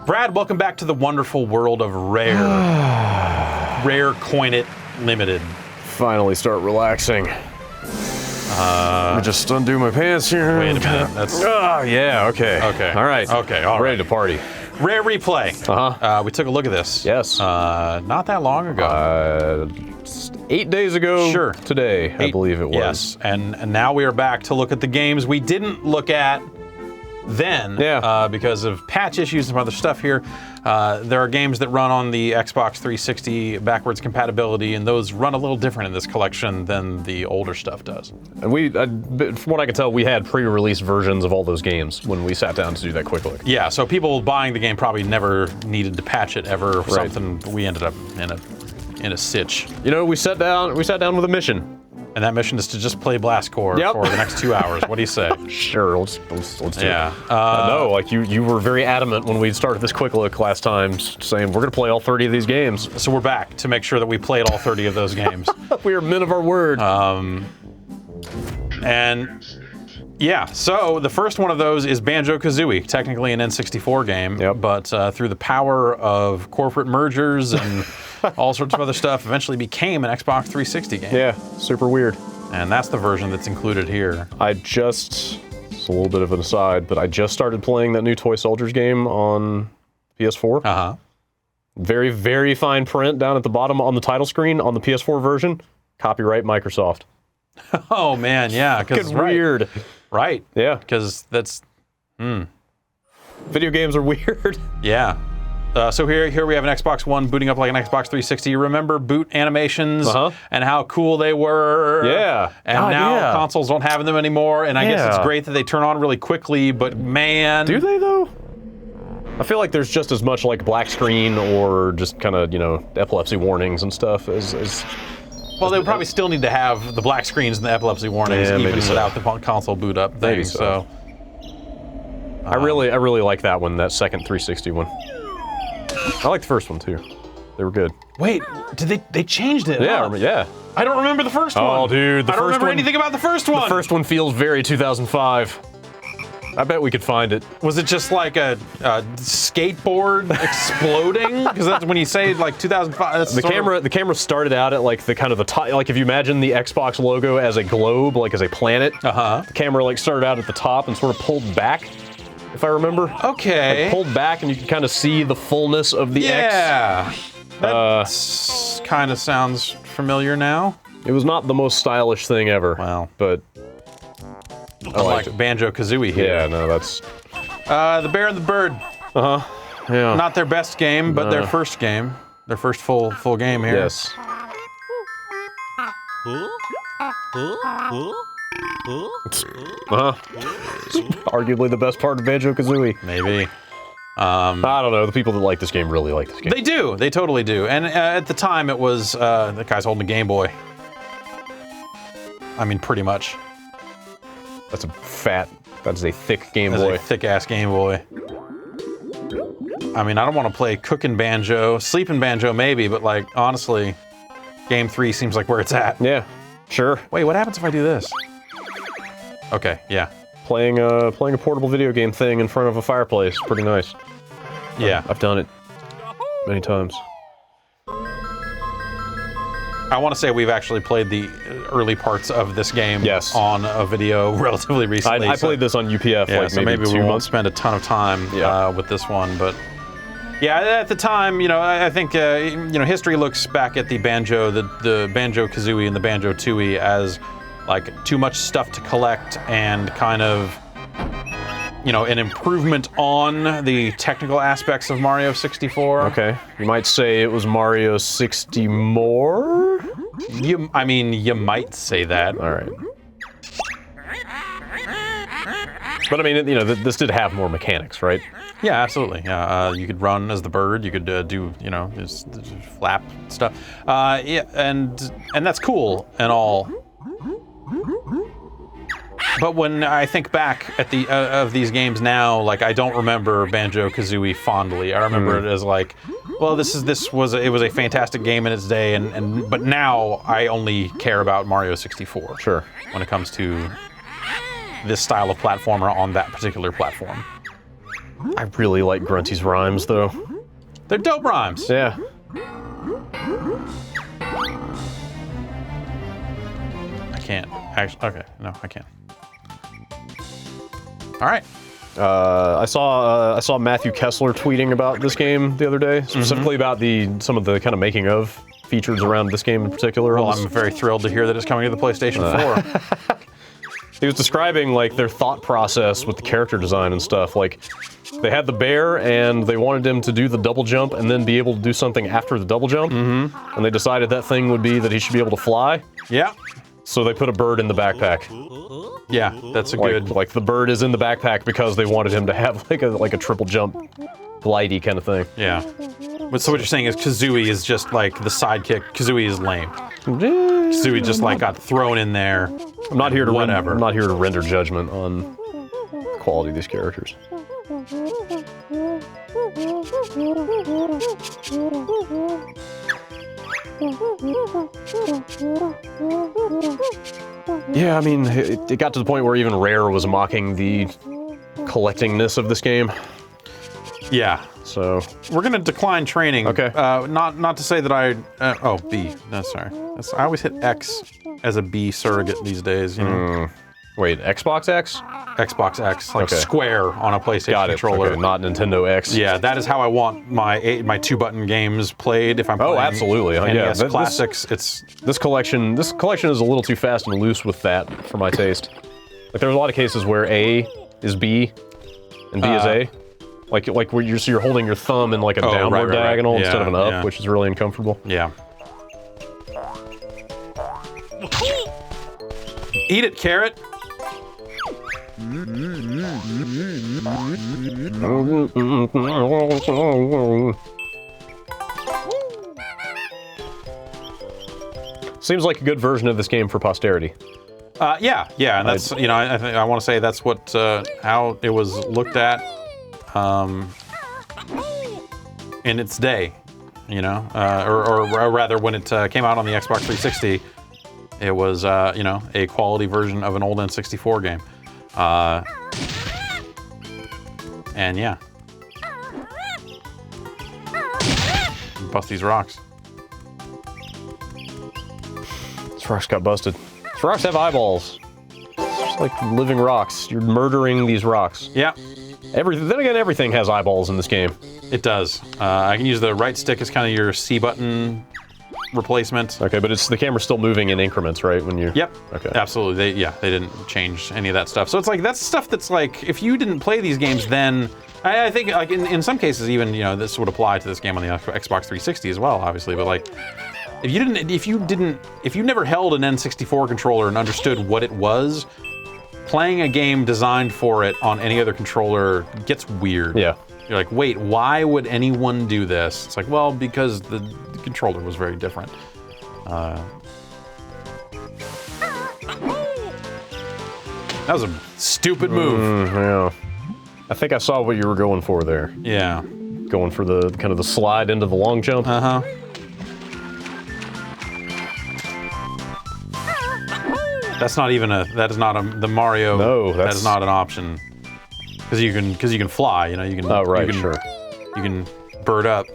Brad, welcome back to the wonderful world of Rare. Rare Coin It Limited. Finally start relaxing. Let me just undo my pants here. Wait a minute. That's. Yeah, okay. Okay. All right. Okay, all Ready to party. Rare Replay. We took a look at this. Yes. Not that long ago. 8 days ago. Sure. Today, I believe it was. Yes, and now we are back to look at the games we didn't look at then. Yeah. Because of patch issues and some other stuff here. There are games that run on the Xbox 360 backwards compatibility, and those run a little different in this collection than the older stuff does. And we, from what I can tell, we had pre-release versions of all those games when we sat down to do that quick look. Yeah, so people buying the game probably never needed to patch it ever. Right. Something we ended up in a sitch. You know, we sat down with a mission. And that mission is to just play Blast Core for the next 2 hours. What do you say? Sure, let's do it. Yeah. No, like you were very adamant when we started this quick look last time, saying we're gonna play all 30 of these games. So we're back to make sure that we played all 30 of those games. We are men of our word. And yeah, so the first one of those is Banjo-Kazooie, technically an N64 game, but through the power of corporate mergers and all sorts of other stuff, eventually became an Xbox 360 game. Yeah, super weird. And that's the version that's included here. It's a little bit of an aside, but I just started playing that new Toy Soldiers game on PS4. Very, very fine print down at the bottom on the title screen on the PS4 version. Copyright Microsoft. Oh man, yeah. It's weird. Right. Yeah. Because that's... Video games are weird. Yeah. So here we have an Xbox One booting up like an Xbox 360. You remember boot animations and how cool they were? Yeah. And now consoles don't have them anymore, and I guess it's great that they turn on really quickly, but man... Do they, though? I feel like there's just as much, like, black screen or just kind of, you know, epilepsy warnings and stuff as well, they would probably still need to have the black screens and the epilepsy warnings even without the console boot up thing. Maybe so. I really like that one, that second 360 one. I like the first one too. They were good. Wait, did they changed it? Yeah, yeah. I don't remember the first one. Oh, dude, I don't remember anything about the first one. The first one feels very 2005. I bet we could find it. Was it just like a skateboard exploding? Because that's when you say like 2005. That's the camera started out at like the kind of the top. Like if you imagine the Xbox logo as a globe, like as a planet. The camera like started out at the top and sort of pulled back. If I remember. Okay. Like pulled back and you can kind of see the fullness of the X. Yeah. That kind of sounds familiar now. It was not the most stylish thing ever. Wow. But I like Banjo-Kazooie here. Yeah, no, that's... The Bear and the Bird. Yeah. Not their best game, but their first game. Their first full game here. Yes. Arguably the best part of Banjo-Kazooie. Maybe. I don't know. The people that like this game really like this game. They do. They totally do. And at the time, it was the guy's holding a Game Boy. I mean, pretty much. That's a thick Game That's Boy. a thick-ass Game Boy. I mean, I don't want to play Cookin' Banjo. Sleepin' Banjo, maybe, but, like, honestly, Game 3 seems like where it's at. Yeah, sure. Wait, what happens if I do this? Okay, yeah. Playing a portable video game thing in front of a fireplace. Pretty nice. Yeah. I've done it many times. I want to say we've actually played the early parts of this game on a video relatively recently. I played this on UPF like maybe we won't spend a ton of time with this one, but yeah, at the time, you know, I think you know, history looks back at the Banjo-Kazooie and the Banjo-Tooie as like too much stuff to collect and kind of, you know, an improvement on the technical aspects of Mario 64. Okay, you might say it was Mario 60 more? I mean, you might say that. All right. But I mean, you know, this did have more mechanics, right? Yeah, absolutely. Yeah, you could run as the bird. You could do, you know, this flap stuff. Yeah, and that's cool and all. But when I think back at the of these games now, like I don't remember Banjo-Kazooie fondly. I remember it as like, well, it was a fantastic game in its day, but now I only care about Mario 64. Sure. When it comes to this style of platformer on that particular platform. I really like Grunty's rhymes, though. They're dope rhymes. Yeah. I can't. Actually, okay, no, I can't. All right. I saw Matthew Kessler tweeting about this game the other day, specifically about some of the kind of making of features around this game in particular. Well, I'm very thrilled to hear that it's coming to the PlayStation 4. He was describing like their thought process with the character design and stuff. Like, they had the bear and they wanted him to do the double jump and then be able to do something after the double jump. And they decided that thing would be that he should be able to fly. Yeah. So they put a bird in the backpack. Yeah, that's a good. Like the bird is in the backpack because they wanted him to have like a triple jump, glidey kind of thing. Yeah. But so what you're saying is Kazooie is just like the sidekick. Kazooie is lame. Kazooie just like got thrown in there. I'm not here to whatever. I'm not here to render judgment on the quality of these characters. Yeah, I mean, it got to the point where even Rare was mocking the collectingness of this game. Yeah. So we're gonna decline training. Okay. Not to say that I. Oh, B. No, sorry. I always hit X as a B surrogate these days. You know. Wait, Xbox X? Xbox X, like Okay. Square on a PlayStation Got it. controller. Okay, not Nintendo X. Yeah, that is how I want my 2-button games played. If I'm playing absolutely. NES Yeah, classics, This collection is a little too fast and loose with that for my taste. Like there's a lot of cases where A is B and B is A. Like where you're holding your thumb in like a downward right. diagonal Yeah, instead of an up, yeah. which is really uncomfortable. Yeah. Eat it, carrot. Seems like a good version of this game for posterity. Yeah, and that's I want to say that's what how it was looked at in its day, or rather when it came out on the Xbox 360, it was a quality version of an old N64 game, and yeah, bust these rocks. These rocks got busted. These rocks have eyeballs. It's just like living rocks. You're murdering these rocks. Yeah. Then again, everything has eyeballs in this game. It does. I can use the right stick as kind of your C button replacement. Okay, but the camera's still moving in increments, right? When you. Yep. Okay. Absolutely. They didn't change any of that stuff. So it's like that's stuff that's like if you didn't play these games, then I think like in some cases even this would apply to this game on the Xbox 360 as well, obviously. But like if you never held an N64 controller and understood what it was, playing a game designed for it on any other controller gets weird. Yeah. You're like, wait, why would anyone do this? It's like, well, because the controller was very different. That was a stupid move. Yeah. I think I saw what you were going for there. Yeah. Going for the kind of the slide into the long jump. Uh-huh. That is not the Mario. No, that is not an option. Because you can fly, you can. Oh, right, you can, sure. You can bird up.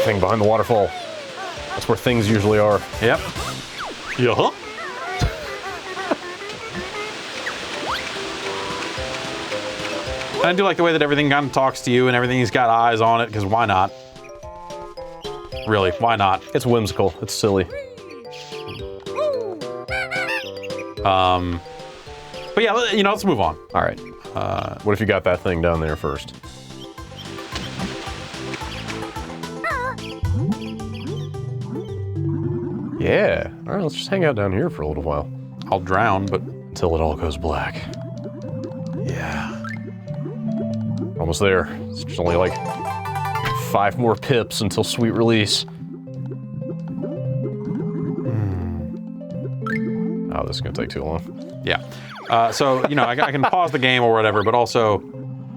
Thing behind the waterfall. That's where things usually are. Yep. Yeah. I do like the way that everything kind of talks to you and everything's got eyes on it, because why not? Really, why not? It's whimsical. It's silly. But yeah, let's move on. All right. What if you got that thing down there first? Yeah. All right, let's just hang out down here for a little while. I'll drown, but Until it all goes black. Yeah. Almost there. It's just only like 5 more pips until sweet release. Oh, this is gonna take too long. yeah. So I can pause the game or whatever, but also,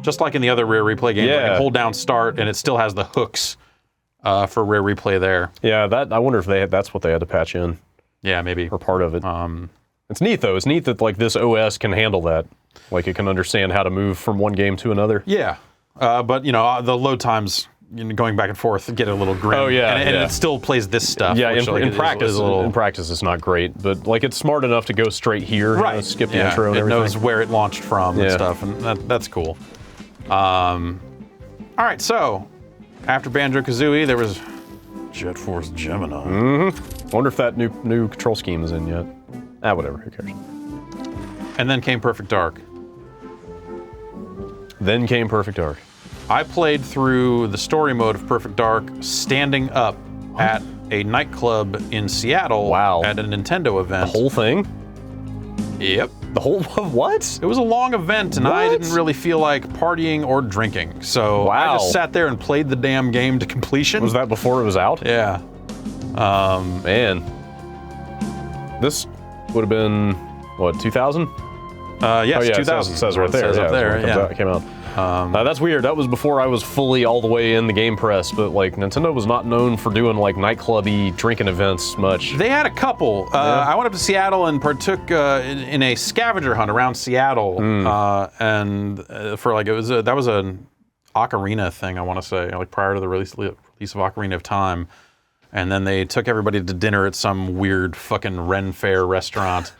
just like in the other Rare Replay games, I Yeah. can hold down Start and it still has the hooks for Rare Replay there. Yeah, I wonder if that's what they had to patch in. Yeah, maybe. Or part of it. It's neat, though. It's neat that, like, this OS can handle that. Like, it can understand how to move from one game to another. Yeah. But, you know, the load times, going back and forth, get a little grim. Oh, yeah. And it still plays this stuff. Yeah, which, in practice, it's not great. But, like, it's smart enough to go straight here. Right. You know, skip the intro and everything. It knows where it launched from and stuff, and that's cool. All right, so after Banjo-Kazooie, there was Jet Force Gemini. Wonder if that new control scheme is in yet. Whatever, who cares? And then came Perfect Dark. Then came Perfect Dark. I played through the story mode of Perfect Dark standing up at a nightclub in Seattle at a Nintendo event. The whole thing? Yep. The whole, what? It was a long event, and I didn't really feel like partying or drinking. So I just sat there and played the damn game to completion. Was that before it was out? Yeah. Man. This would have been, what, 2000? Yes, 2000. It says right there. It says up there, it came out. That's weird. That was before I was fully all the way in the game press, but like Nintendo was not known for doing like nightclubby drinking events much. They had a couple. I went up to Seattle and partook in a scavenger hunt around Seattle, and for like that was an Ocarina thing, I want to say, like prior to the release of Ocarina of Time, and then they took everybody to dinner at some weird fucking Ren Fair restaurant.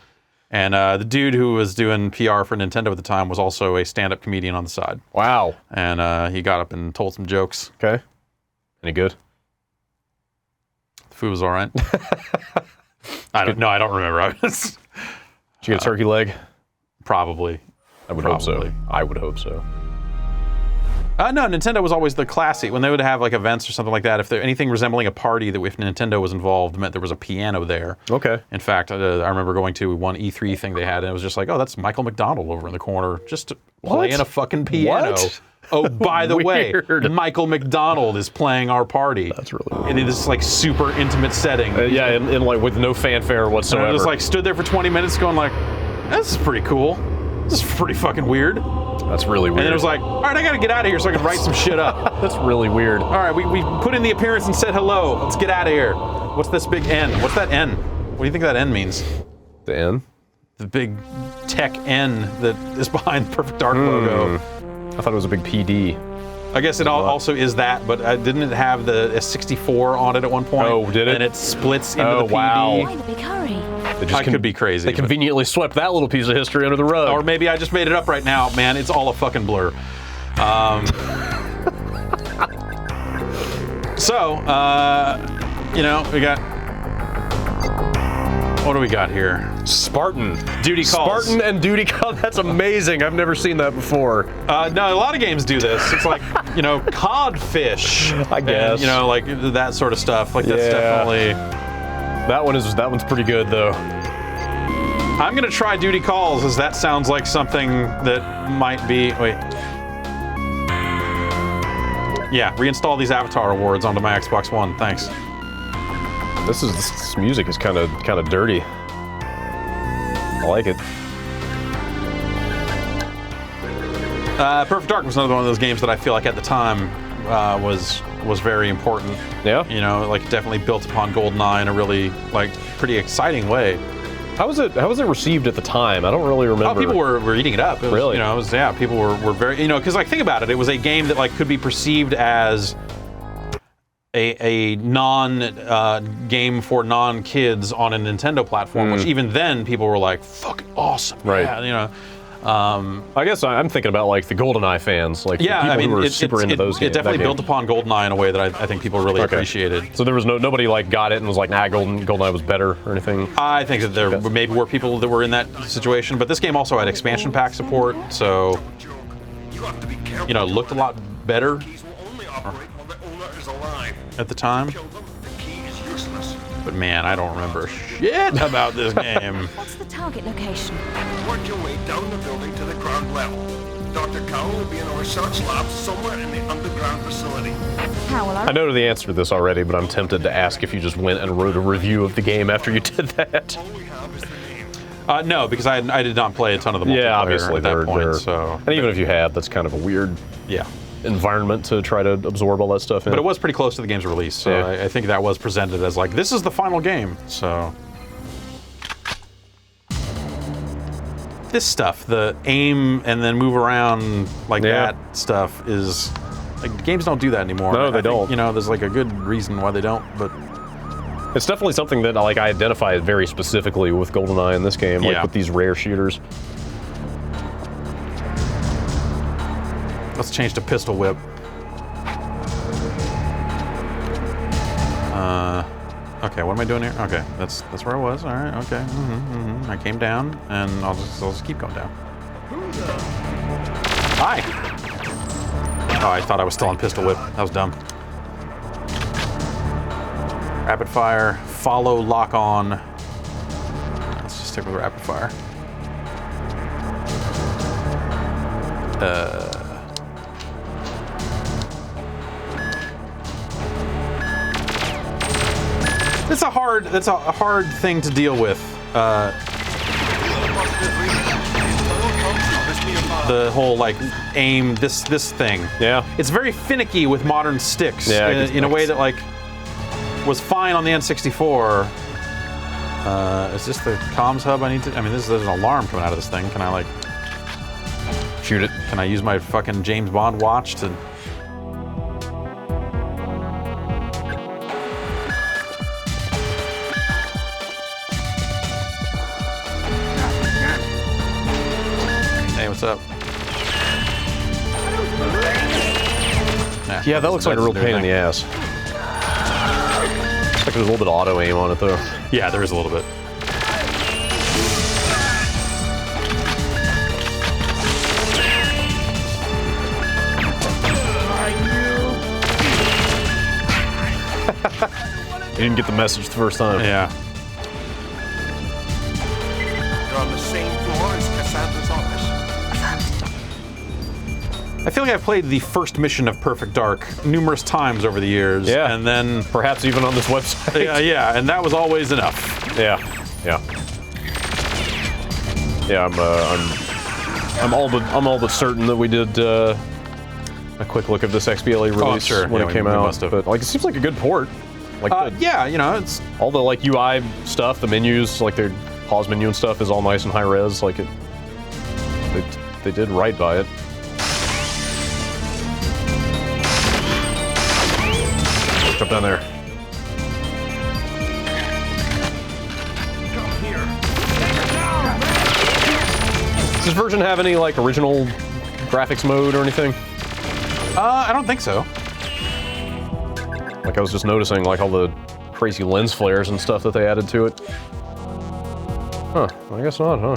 And the dude who was doing PR for Nintendo at the time was also a stand-up comedian on the side. Wow. And he got up and told some jokes. Okay. Any good? The food was all right. I don't remember. Did you get a turkey leg? Probably. I would hope so. I would hope so. No, Nintendo was always the classy. When they would have like events or something like that, if there anything resembling a party that if Nintendo was involved meant there was a piano there. Okay. In fact, I remember going to one E3 thing they had, and it was just like, oh, that's Michael McDonald over in the corner, just playing a fucking piano. What? Oh, by the way, Michael McDonald is playing our party. That's really weird. In this like super intimate setting. In like with no fanfare whatsoever. And I just like stood there for 20 minutes going like, this is pretty cool. This is pretty fucking weird. That's really weird. And then it was like, all right, I gotta get out of here so I can write some shit up. That's really weird. All right, we put in the appearance and said hello. Let's get out of here. What's this big N? What's that N? What do you think that N means? The N? The big tech N that is behind the Perfect Dark logo. I thought it was a big PD. I guess it also is that, but didn't it have the 64 on it at one point? Oh, did it? And it splits into the PD. Wow. Why the big hurry? I could be crazy. They conveniently swept that little piece of history under the rug. Or maybe I just made it up right now. Man, it's all a fucking blur. You know, we got... What do we got here? Spartan. Duty calls. Spartan and duty calls. That's amazing. I've never seen that before. No, a lot of games do this. It's like, you know, codfish. I guess. And, you know, like that sort of stuff. Like that's definitely... That one's pretty good though. I'm gonna try duty calls, as that sounds like something that might be. Wait. Yeah, reinstall these Avatar awards onto my Xbox One. Thanks. This music is kind of dirty. I like it. Perfect Dark was another one of those games that I feel like at the time was very important. Yeah. You know, like definitely built upon GoldenEye in a really like pretty exciting way. How was it received at the time? I don't really remember. Oh, people were eating it up. It was, really? You know, it was, yeah, people were very, you know, because like think about it, it was a game that like could be perceived as a game for non-kids on a Nintendo platform, which even then people were like, fucking awesome. Right. Yeah, you know. I guess I'm thinking about like the GoldenEye fans, like yeah, the people I mean, who were super into those games. It definitely built upon GoldenEye in a way that I think people really appreciated. So there was nobody like got it and was like, nah, GoldenEye was better or anything? I think that there maybe were people that were in that situation, but this game also had expansion pack support, so you know, looked a lot better at the time. But man, I don't remember shit about this game. What's the target location? Work your way down the building to the ground level. Dr. Cowell will be in a research lab somewhere in the underground facility. How will I know the answer to this already, but I'm tempted to ask if you just went and wrote a review of the game after you did that. All we have is the name. No, because I did not play a ton of the multiplayer Yeah, obviously at that point. So, and even if you had, that's kind of a weird environment to try to absorb all that stuff in. But it was pretty close to the game's release, so I think that was presented as like, this is the final game. So this stuff, the aim and then move around like that stuff is like games don't do that anymore. No, they don't. You know, there's like a good reason why they don't, but it's definitely something that like I identify very specifically with GoldenEye in this game, like with these rare shooters. Let's change to pistol whip. Okay, what am I doing here? Okay, that's where I was. All right, okay. I came down, and I'll just keep going down. Hi. Oh, I thought I was still on pistol whip. That was dumb. Rapid fire, follow, lock on. Let's just stick with rapid fire. That's a hard thing to deal with. The whole like aim this thing. Yeah. It's very finicky with modern sticks. Yeah, in a way that like was fine on the N64. Is this the comms hub I need to? I mean, there's an alarm coming out of this thing. Can I like shoot it? Can I use my fucking James Bond watch to? What's up? Yeah, that looks like a real pain in the ass. Looks like there's a little bit of auto aim on it, though. Yeah, there is a little bit. You didn't get the message the first time. Yeah. You're on the same floor as Cassandra's office. I feel like I've played the first mission of Perfect Dark numerous times over the years. Yeah. And then perhaps even on this website. Yeah, and that was always enough. Yeah. I'm all but certain that we did a quick look of this XBLA release when it came out. But like, it seems like a good port. Like yeah, you know, it's all the like UI stuff, the menus, like their pause menu and stuff is all nice and high res. Like they did right by it. Jump down there. Come here. Does this version have any like original graphics mode or anything? I don't think so. Like I was just noticing like all the crazy lens flares and stuff that they added to it. Huh, I guess not, huh?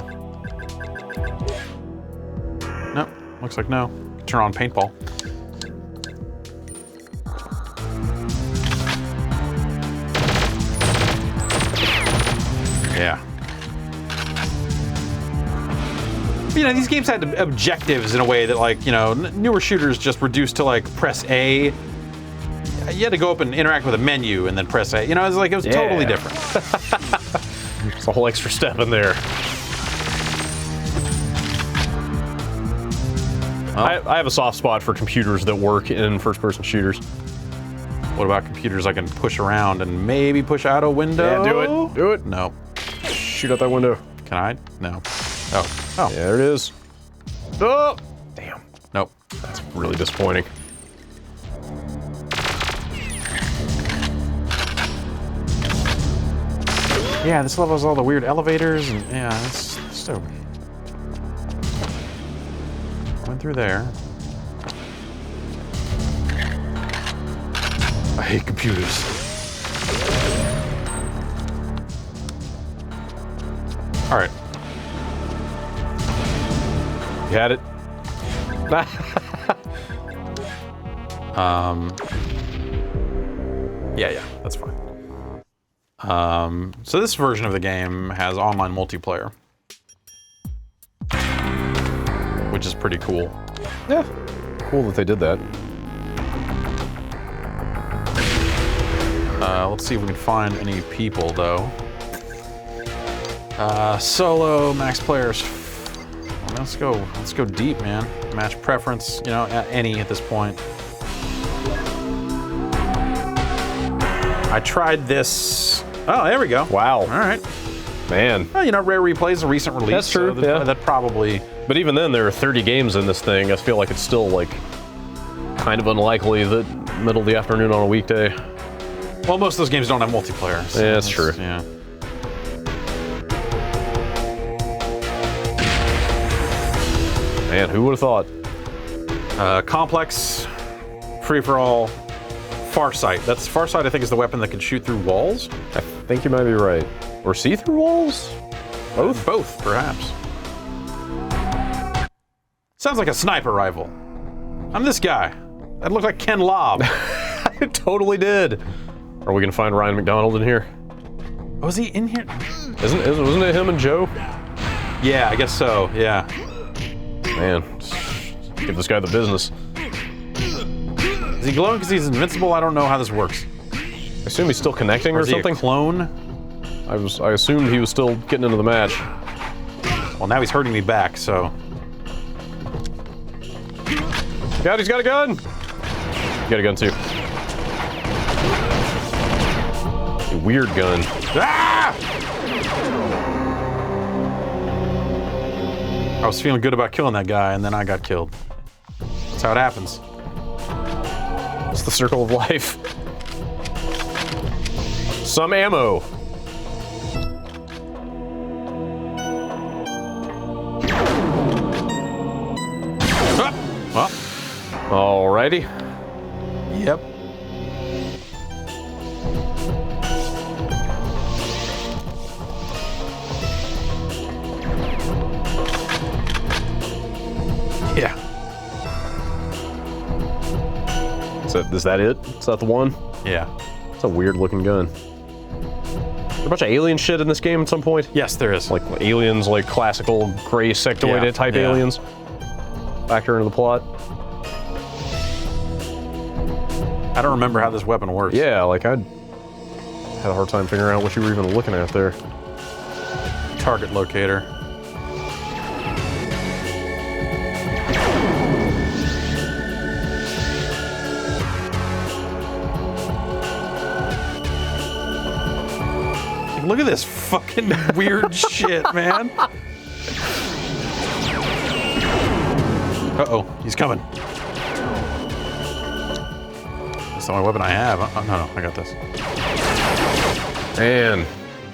Nope, looks like no. Turn on paintball. Yeah. You know, these games had objectives in a way that, like, you know, newer shooters just reduced to, like, press A. You had to go up and interact with a menu and then press A. You know, it was totally different. It's a whole extra step in there. I have a soft spot for computers that work in first-person shooters. What about computers I can push around and maybe push out a window? Yeah, do it. Do it. No. Shoot out that window. Can I? No. Oh. Yeah, there it is. Oh! Damn. Nope. That's really disappointing. Yeah, this level has all the weird elevators and yeah, it's so. Went through there. I hate computers. All right. You had it? Yeah, that's fine. So this version of the game has online multiplayer, which is pretty cool. Yeah. Cool that they did that. Let's see if we can find any people, though. Solo, max players. Let's go deep, man. Match preference, you know, any at this point. I tried this. Oh, there we go. Wow. All right. Man. Well, you know, Rare Replay is a recent release. That's true, So yeah. that probably... But even then, there are 30 games in this thing. I feel like it's still, like, kind of unlikely that middle of the afternoon on a weekday. Well, most of those games don't have multiplayer. So Yeah, that's true. Yeah. Man, who would have thought? Complex, free-for-all, Farsight. That's Farsight, I think, is the weapon that can shoot through walls. I think you might be right. Or see-through walls? Both? Both, perhaps. Sounds like a sniper rifle. I'm this guy. That looked like Ken Lobb. It totally did. Are we gonna find Ryan McDonald in here? Was he in here? Wasn't it him and Joe? Yeah, I guess so, yeah. Man, give this guy the business. Is he glowing because he's invincible? I don't know how this works. I assume he's still connecting or Is he something. a clone? I assumed he was still getting into the match. Well, now he's hurting me back, so... God, he's got a gun! You got a gun too. A weird gun. Ah! I was feeling good about killing that guy, and then I got killed. That's how it happens. It's the circle of life. Some ammo. Well, Alrighty. yep. Yeah. Is that it? Is that the one? Yeah. It's a weird looking gun. Is there a bunch of alien shit in this game at some point? Yes, there is. Like aliens, like classical gray sectoid type aliens. Factor into the plot. I don't remember how this weapon works. Yeah, like I had a hard time figuring out what you were even looking at there. Target locator. Look at this fucking weird shit, man. Uh-oh, he's coming. That's the only weapon I have. No, I got this. Man.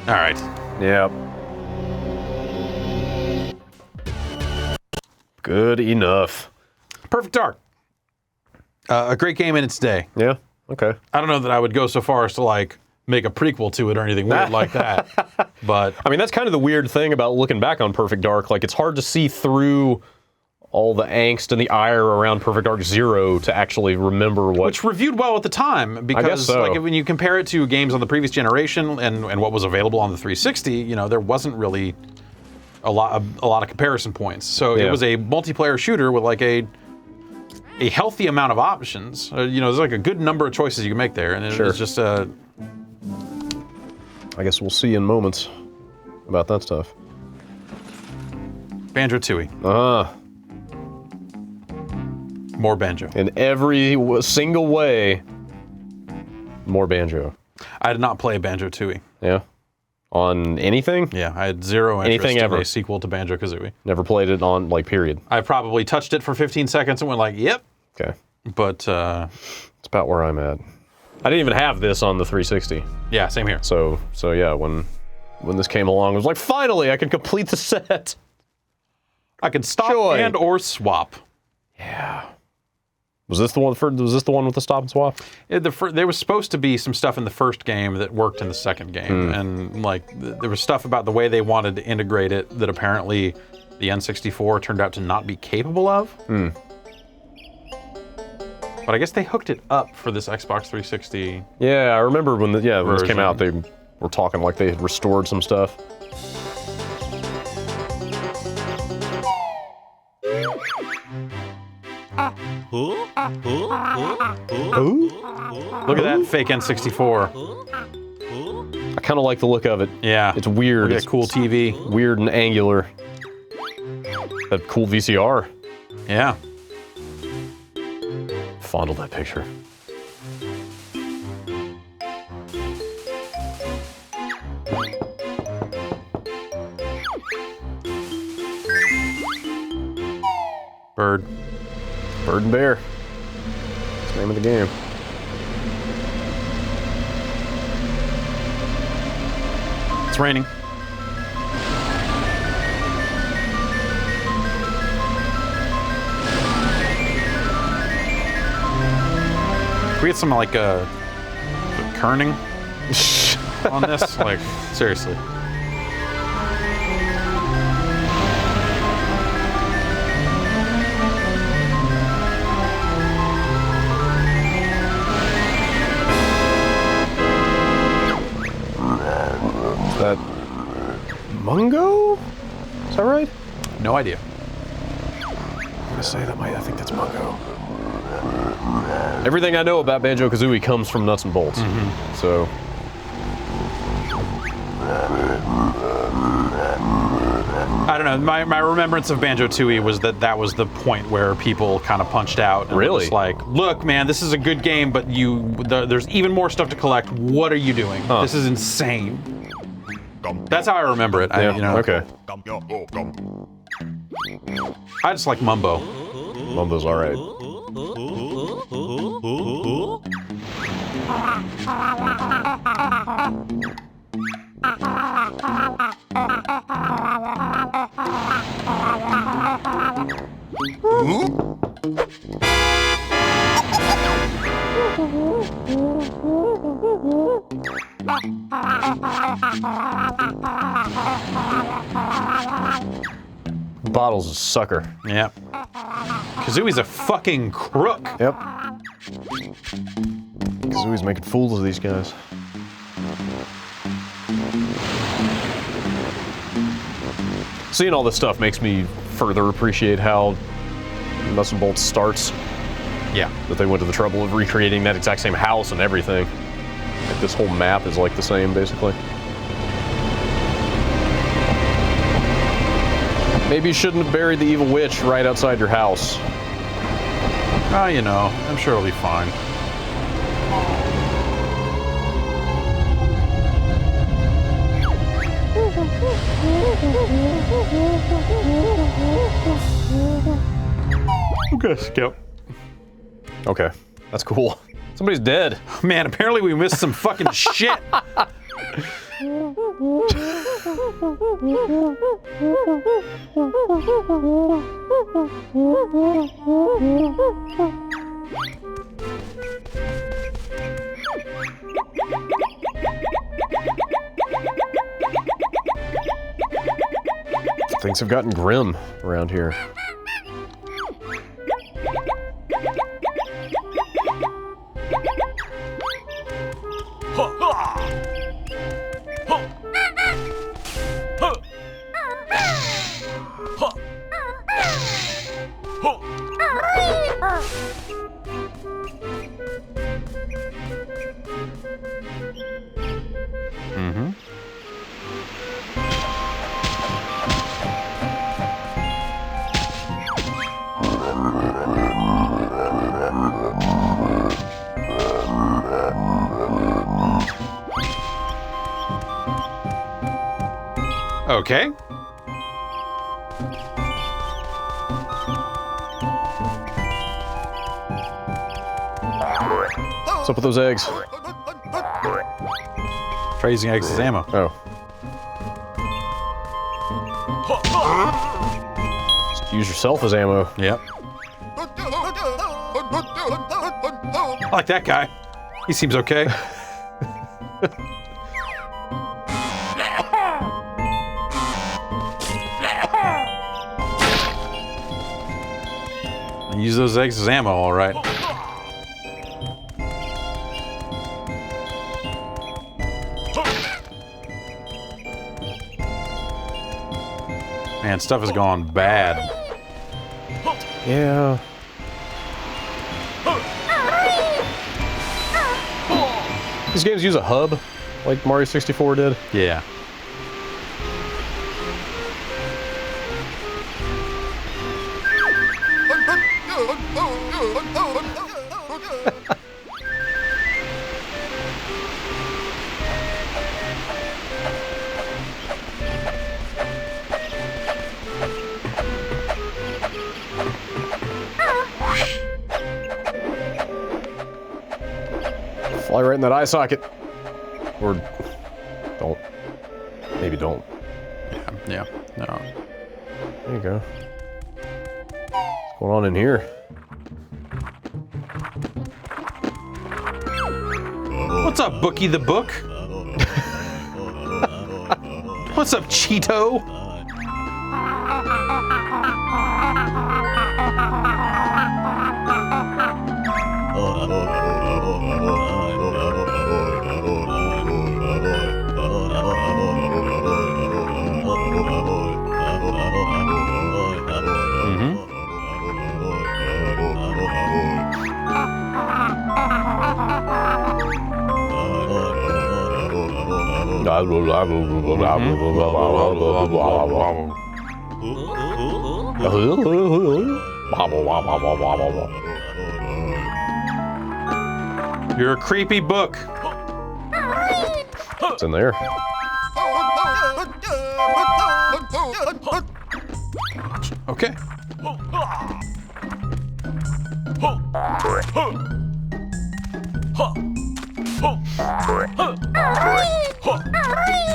All right. Yep. Good enough. Perfect Dark. A great game in its day. Yeah, okay. I don't know that I would go so far as to, like, make a prequel to it or anything weird like that. But I mean, that's kind of the weird thing about looking back on Perfect Dark. Like, it's hard to see through all the angst and the ire around Perfect Dark Zero to actually remember what... which reviewed well at the time, because guess so. like when you compare it to games on the previous generation and what was available on the 360, you know, there wasn't really a lot of comparison points. So Yeah. it was a multiplayer shooter with like a healthy amount of options. You know, there's like a good number of choices you can make there, and it Sure. was just I guess we'll see in moments about that stuff. Banjo-Tooie. More Banjo. In every single way, more Banjo. I did not play Banjo-Tooie. Yeah? On anything? Yeah, I had zero interest Anything in ever. a sequel to Banjo-Kazooie. Never played it on, like, period. I probably touched it for 15 seconds and went like, yep. Okay. But, It's about where I'm at. I didn't even have this on the 360. yeah, same here. So yeah, when this came along, I was like, finally, I can complete the set. I can stop Joy. and or swap. Yeah. Was this the one with the stop and swap? There was supposed to be some stuff in the first game that worked in the second game, and like there was stuff about the way they wanted to integrate it that apparently the N64 turned out to not be capable of. But I guess they hooked it up for this Xbox 360. Yeah, I remember when when this came Version. out, they were talking like they had restored some stuff. Look at that fake N64. I kind of like the look of it. Yeah, It's weird. Look at It's that cool TV. weird and angular. That cool VCR. Yeah. Fondle that picture. Bird. Bird and bear. That's the name of the game. It's raining. Can we get some like kerning on this? Like, seriously. Is that Mungo? Is that right? No idea. I'm gonna say that I think that's Mungo. Everything I know about Banjo-Kazooie comes from Nuts and Bolts. So. I don't know. My remembrance of Banjo-Tooie was that was the point where people kind of punched out. And Really? was like, look, man, this is a good game, but there's even more stuff to collect. What are you doing? Huh. This is insane. That's how I remember it. Yeah. Okay. I just like Mumbo. Mumbo's all right. Bottle's a sucker. Yeah. Kazooie's a fucking crook. Yep. Kazooie's making fools of these guys. Seeing all this stuff makes me further appreciate how Nuts and Bolts starts. Yeah. That they went to the trouble of recreating that exact same house and everything. Like this whole map is like the same, basically. Maybe you shouldn't have buried the evil witch right outside your house. Oh, you know, I'm sure it'll be fine. Okay, skip. Okay, that's cool. Somebody's dead. Man, apparently we missed some fucking shit. Things have gotten grim around here. Okay. What's up with those eggs? Try using eggs as ammo. Oh. Just use yourself as ammo. Yep. I like that guy. He seems okay. Use those eggs as ammo, all right. Man, stuff has gone bad. Yeah. These games use a hub, like Mario 64 did. Yeah. Fly right in that eye socket. Or don't. Maybe don't. Yeah. No. There you go. What's going on in here? What's up, Bookie the Book? What's up, Cheeto? You're a creepy book. It's in there. Okay.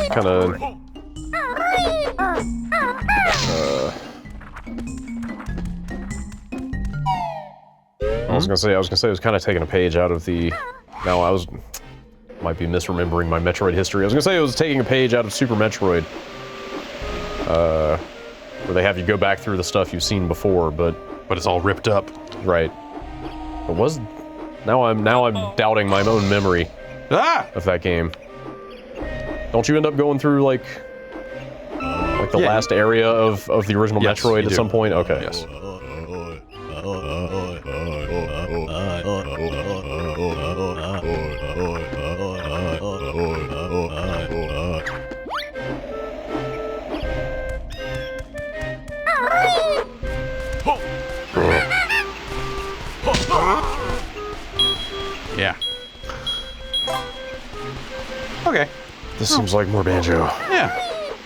Kind of. I was gonna say it was kind of taking a page out of the. No, might be misremembering my Metroid history. I was gonna say it was taking a page out of Super Metroid, where they have you go back through the stuff you've seen before, but it's all ripped up. Right. It was. Now I'm doubting my own memory of that game. Don't you end up going through like the last area of the original Metroid at some point? Okay. Yes. Yeah. Okay. This seems like more Banjo. Yeah.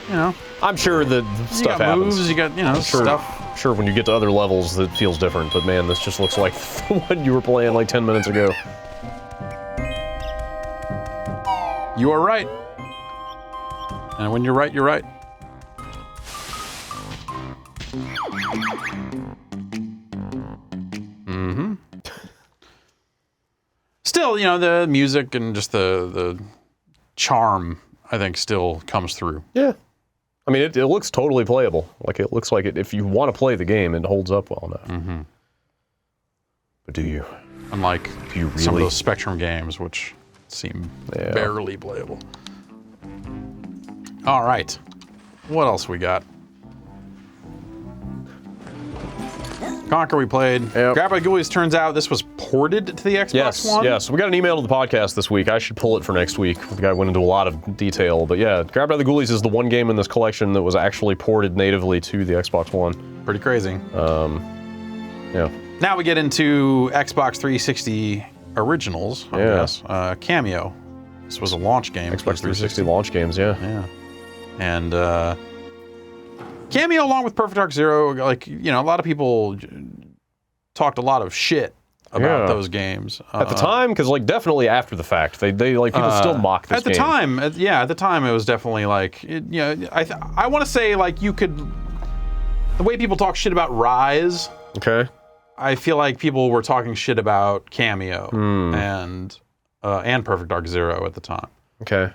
You know. I'm sure that You stuff got happens. moves, you got, stuff. Sure, when you get to other levels, it feels different. But man, this just looks like the one you were playing like 10 minutes ago. You are right. And when you're right, you're right. Mm-hmm. Still, the music and just the charm, I think, still comes through. Yeah. I mean, it looks totally playable. Like, it looks like if you want to play the game, it holds up well enough. Mm-hmm. But do you? Unlike some of those Spectrum games, which seem barely playable. All right. What else we got? Conquer we played. Yep. Banjo-Kazooie, turns out this was ported to the Xbox One? Yes. We got an email to the podcast this week. I should pull it for next week. The guy went into a lot of detail. But yeah, Banjo-Kazooie is the one game in this collection that was actually ported natively to the Xbox One. Pretty crazy. Yeah. Now we get into Xbox 360 originals, I guess. Kameo. This was a launch game. Xbox 360 launch games, yeah. Yeah. And Kameo, along with Perfect Dark Zero, like, a lot of people talked a lot of shit about those games. At the time, because, like, definitely after the fact. They like, people still mock this game. At the time, it was definitely, like, I want to say, like, you could... The way people talk shit about Rise... Okay. I feel like people were talking shit about Kameo and Perfect Dark Zero at the time. Okay.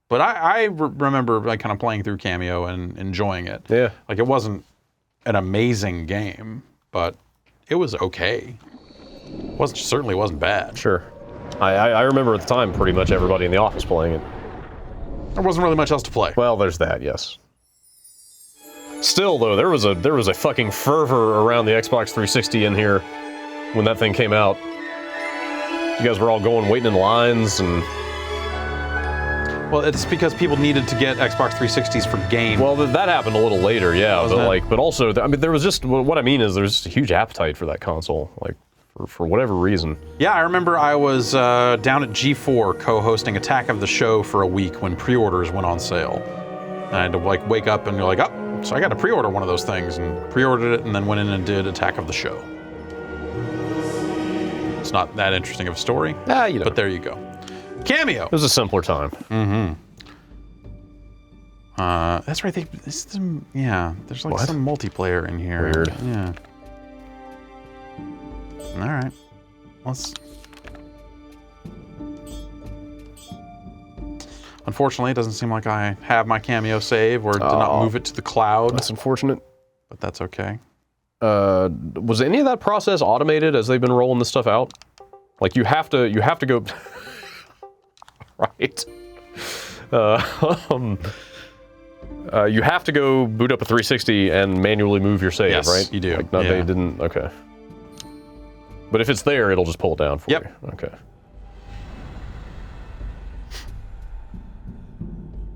But I remember like kind of playing through Kameo and enjoying it. Yeah. Like it wasn't an amazing game, but it was okay. Certainly wasn't bad. Sure. I remember at the time pretty much everybody in the office playing it. There wasn't really much else to play. Well, there's that, yes. Still, though, there was a fucking fervor around the Xbox 360 in here when that thing came out. You guys were all waiting in lines and... Well, it's because people needed to get Xbox 360s for games. Well, that happened a little later, yeah. But also, I mean, there was just what I mean is there's just a huge appetite for that console, like for whatever reason. Yeah, I remember I was down at G4 co-hosting Attack of the Show for a week when pre-orders went on sale. And I had to like wake up and you're like, oh, so I got to pre-order one of those things, and pre-ordered it, and then went in and did Attack of the Show. not that interesting of a story. You know. But there you go. Kameo. It was a simpler time. That's right. There's like some multiplayer in here. Weird. Yeah. All right. Unfortunately, it doesn't seem like I have my Kameo save or did not move it to the cloud. That's unfortunate. But that's okay. Was any of that process automated as they've been rolling this stuff out? Like you have to go right. You have to go boot up a 360 and manually move your save, Yes, right? you do. Like, they didn't. Okay. But if it's there, it'll just pull it down for you. Okay.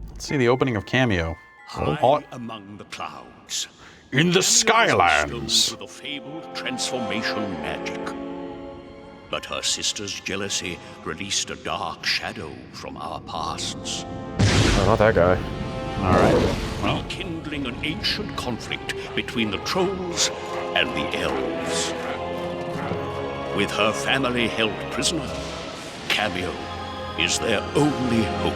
Let's see the opening of Kameo. High among the clouds, In the Skylands. stones with a fabled transformation magic. But her sister's jealousy released a dark shadow from our pasts, Oh, not that guy. All right. rekindling an ancient conflict between the trolls and the elves. With her family held prisoner, Kameo is their only hope.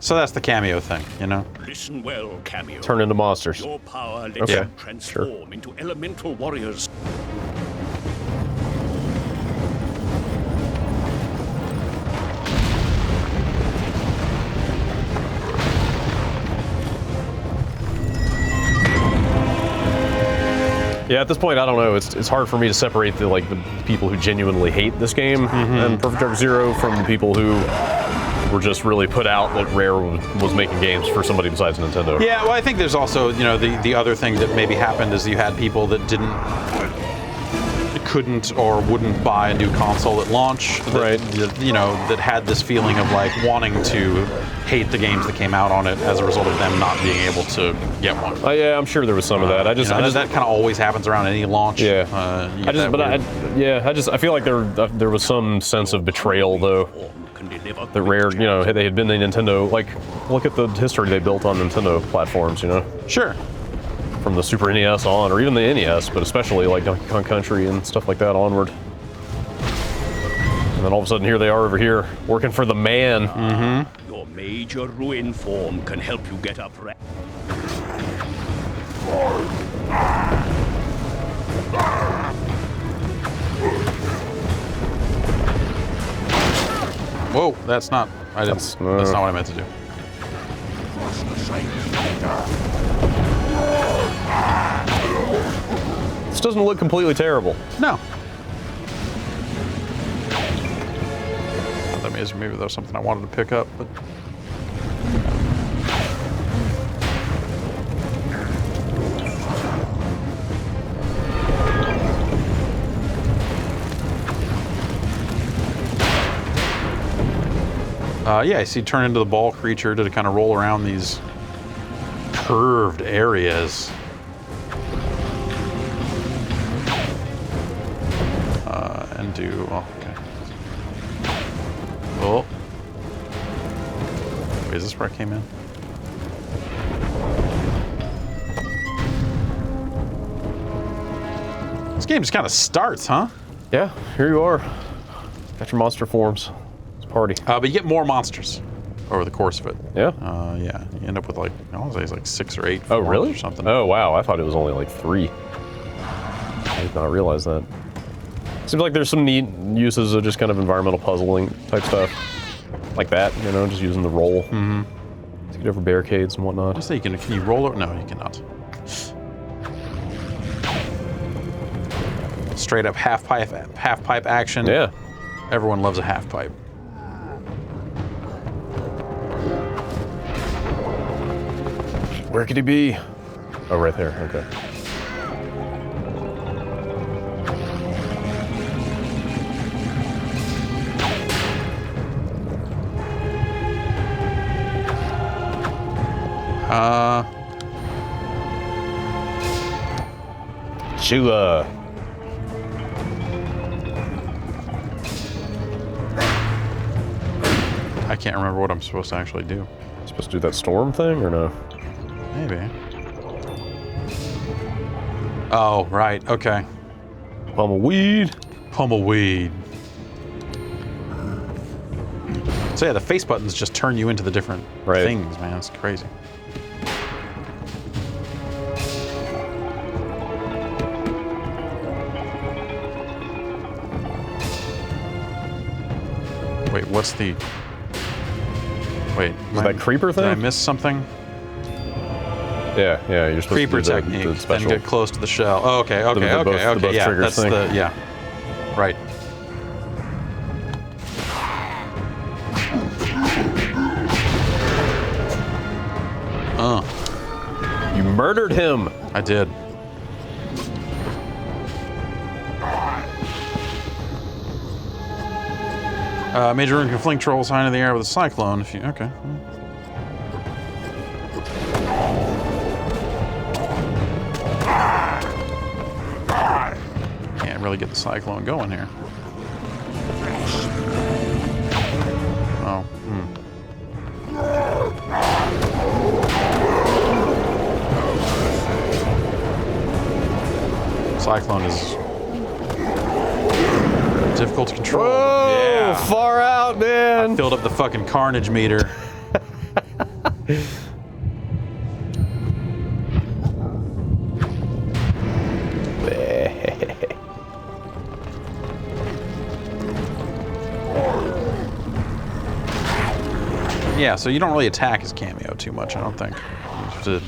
So that's the Kameo thing, you know? Listen well, Kameo. Turn into monsters. Your power lets Okay, you transform into elemental warriors. Yeah, at this point, I don't know. It's hard for me to separate the people who genuinely hate this game and Perfect Dark Zero from the people who were just really put out that Rare was making games for somebody besides Nintendo. Yeah, well, I think there's also, you know, the other thing that maybe happened is you had people that couldn't or wouldn't buy a new console at launch. That had this feeling of like wanting to hate the games that came out on it as a result of them not being able to get one. Yeah, I'm sure there was some of that. That kind of always happens around any launch. Yeah. I feel like there was some sense of betrayal though. The Rare, they had been the Nintendo, look at the history they built on Nintendo platforms, Sure. From the Super NES on, or even the NES, but especially like Donkey Kong Country and stuff like that onward. And then all of a sudden here they are over here, working for the man. Mm-hmm. Your major ruin form can help you get up. Whoa, that's not what I meant to do. This doesn't look completely terrible. No. That means maybe there was something I wanted to pick up, but. Yeah, I see turn into the ball creature to kind of roll around these curved areas. And do, okay. Oh. Wait, is this where I came in? This game just kind of starts, huh? Yeah, here you are. Got your monster forms. Party. But you get more monsters over the course of it. Yeah? Yeah. You end up with I want to say it's like 6 or 8 Oh, really? or something. Oh, wow. I thought it was only like 3. I did not realize that. Seems like there's some neat uses of just kind of environmental puzzling type stuff. Like that, just using the roll. Mm-hmm. To get over barricades and whatnot. I say can you roll over? No, you cannot. Straight up half pipe action. Yeah. Everyone loves a half pipe. Where could he be? Oh, right there. Okay. Chula. I can't remember what I'm supposed to actually do. Supposed to do that storm thing or no? Maybe. Oh, right. Okay. Pummel-weed. Pummel-weed. So yeah, the face buttons just turn you into the different things, man. It's crazy. Wait, what's the... Wait. Is that creeper thing? Did I miss something? Yeah, you're supposed Creeper to do technique, the special. then get close to the shell. Oh, okay, okay, the okay, both okay, yeah, triggers that's thing. the, yeah. Right. You murdered him! I did. Major room can fling trolls high into the air with a cyclone if you... Okay. Can't really get the cyclone going here. Oh, Cyclone is difficult to control. Whoa, yeah. far out, man. I filled up the fucking carnage meter. Yeah, so you don't really attack as Kameo too much, I don't think. You have to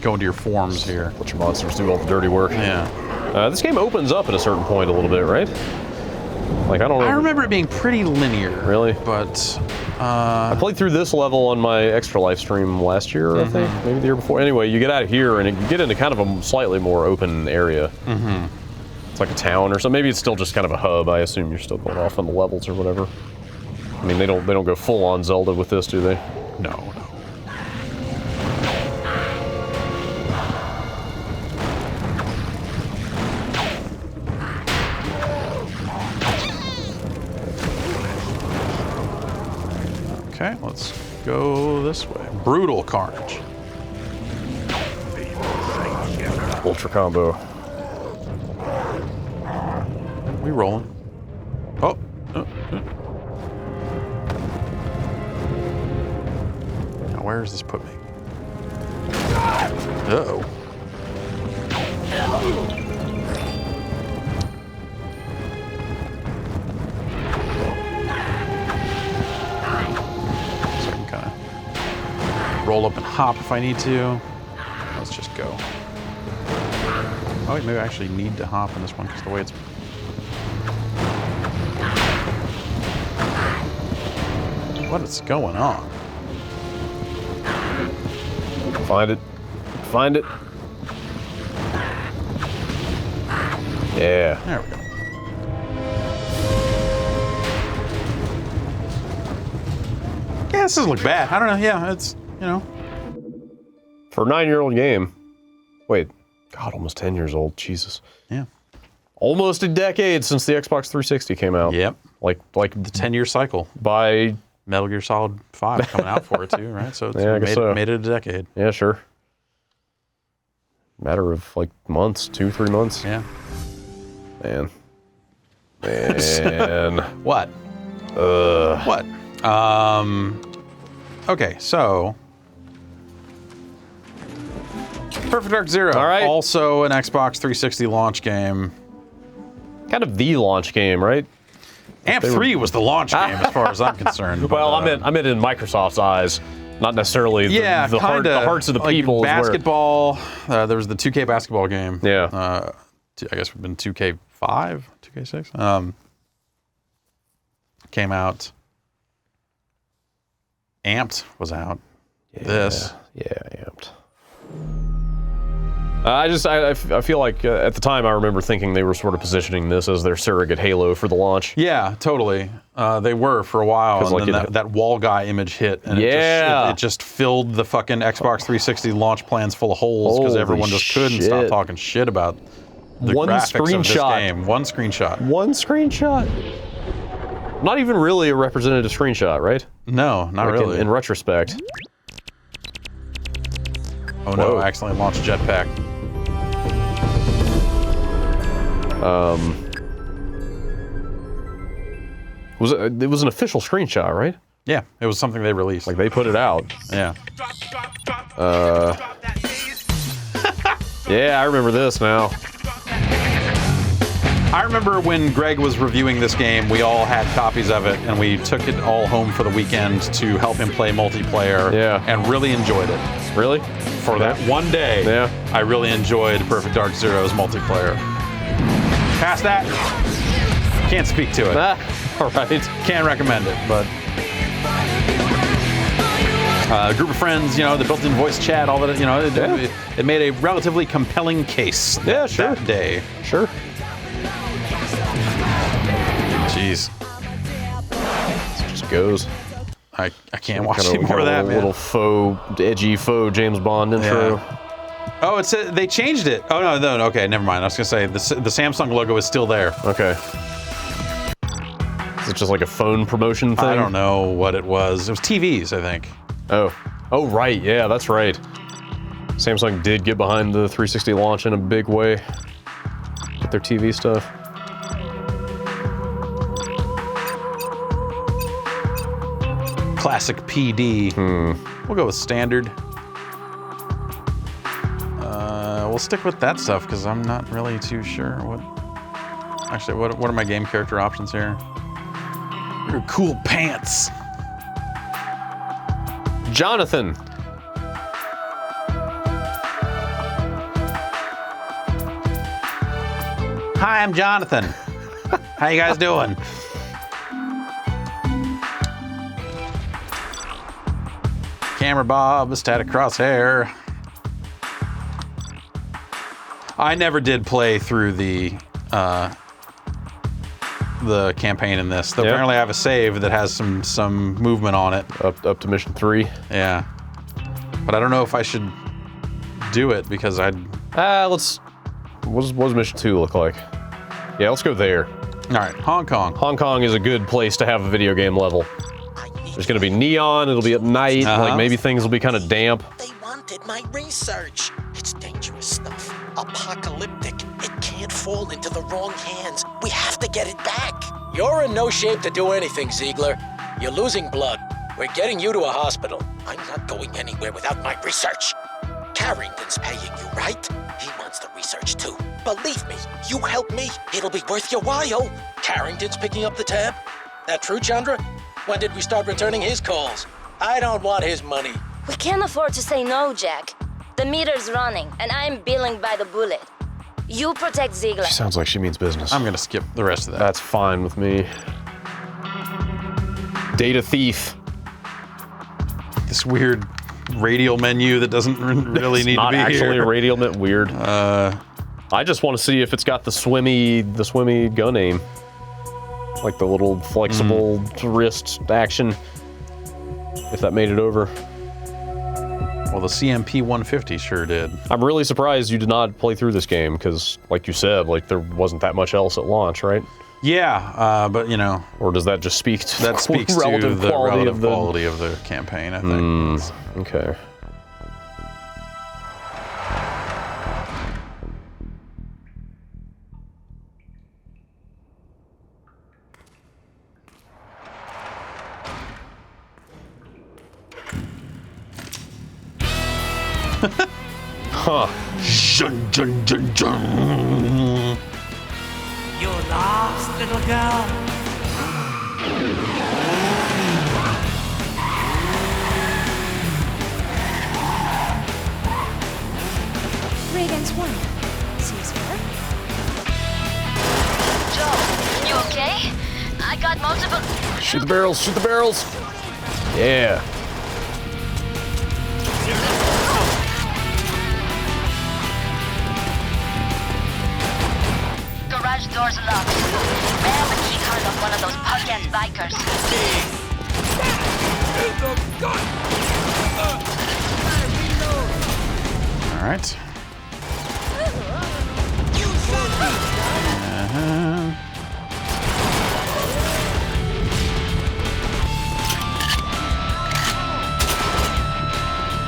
go into your forms here. Let your monsters do all the dirty work. Yeah. This game opens up at a certain point a little bit, right? Like, I don't know. I remember it being pretty linear. Really? But, I played through this level on my extra live stream last year, I think. Maybe the year before. Anyway, you get out of here and you get into kind of a slightly more open area. It's like a town or something. Maybe it's still just kind of a hub. I assume you're still going off on the levels or whatever. I mean, they don't go full on Zelda with this, do they? No, no. Okay, let's go this way. Brutal carnage. Ultra combo. We rolling. Oh. Now where does this put me? Uh-oh. So I can kind of roll up and hop if I need to. Let's just go. Oh, wait, maybe I actually need to hop in this one because the way it's... What is going on? Find it. Find it. Yeah. There we go. Yeah, this doesn't look bad. I don't know. Yeah, it's, you know. For a 9-year-old game. Wait. God, almost 10 years old. Jesus. Yeah. Almost a decade since the Xbox 360 came out. Yep. Like The 10-year cycle. by... Metal Gear Solid 5 coming out for it too, right? So it's Yeah, I guess so. made it a decade. Yeah, sure. Matter of like months, 2-3 months. Yeah. Man. Man. What? What? Okay, so Perfect Dark Zero. All right. Also an Xbox 360 launch game. Kind of the launch game, right? AMP 3 was the launch game as far as I'm concerned. Well, but, I meant in Microsoft's eyes, not necessarily the hearts of the like people. Basketball. There was the 2K basketball game. Yeah. I guess we've been 2K5, 2K6. Came out. Amped was out. This. Yeah, Amped. I feel like at the time I remember thinking they were sort of positioning this as their surrogate Halo for the launch. Yeah, totally. They were for a while, and like then that wall guy image hit, and Yeah. it just filled the fucking Xbox 360 launch plans full of holes because Holy everyone just couldn't stop shit. talking shit about the One graphics of this screenshot. game. One screenshot. One screenshot. Not even really a representative screenshot, right? No, not Like really. in retrospect. Oh no, I accidentally launched Jetpac. It was an official screenshot, right? Yeah, it was something they released. Like they put it out. Yeah. Yeah, I remember this now. I remember when Greg was reviewing this game, we all had copies of it, and we took it all home for the weekend to help him play multiplayer. Yeah. And really enjoyed it. Really? For that one day, Yeah. I really enjoyed Perfect Dark Zero's multiplayer. Past that, can't speak to it. All right. Can't recommend it, but a group of friends, you know, the built-in voice chat, all that, you know, it made a relatively compelling case that day. Sure. Jeez. It just goes. I can't watch any more of that, man. Little edgy faux James Bond intro. Yeah. Oh, they changed it. Oh, no, okay, never mind. I was gonna say, the Samsung logo is still there. Okay. Is it just like a phone promotion thing? I don't know what it was. It was TVs, I think. Oh, right, yeah, that's right. Samsung did get behind the 360 launch in a big way with their TV stuff. Classic PD. We'll go with standard. We'll stick with that stuff because I'm not really too sure what. Actually, what are my game character options here? Your cool pants. Jonathan. Hi, I'm Jonathan. How you guys doing? Camera Bob, static crosshair. I never did play through the campaign in this. Though apparently I have a save that has some movement on it. Up to mission 3. Yeah. But I don't know if I should do it because I'd... What does mission 2 look like? Yeah, let's go there. All right, Hong Kong. Hong Kong is a good place to have a video game level. There's gonna be neon, it'll be at night, like maybe things will be kind of damp. They wanted my research. It's dangerous stuff. Apocalyptic. It can't fall into the wrong hands. We have to get it back. You're in no shape to do anything, Ziegler. You're losing blood. We're getting you to a hospital. I'm not going anywhere without my research. Carrington's paying you, right? He wants the research too. Believe me, you help me, it'll be worth your while. Carrington's picking up the tab? That true, Chandra? When did we start returning his calls? I don't want his money. We can't afford to say no, Jack. The meter's running, and I'm billing by the bullet. You protect Ziegler. She sounds like she means business. I'm gonna skip the rest of that. That's fine with me. Data thief. This weird radial menu that doesn't really need to Not be actually here. a radial net. Weird. I just want to see if it's got the swimmy gun aim, like the little flexible wrist action. If that made it over. Well, the CMP 150 sure did. I'm really surprised you did not play through this game because, like you said, like there wasn't that much else at launch, right? Yeah, but you know, or does that just speak to that speaks to relative the quality relative quality of the campaign? I think. Okay. Huh. Jun, jun, jun, jun. You're lost, little girl. 3 against 1. Seems fair. Joe, you okay? I got multiple... Shoot the barrels, shoot the barrels. Yeah. Garage doors locked. I have a key card of one of those punk-ass bikers. All right.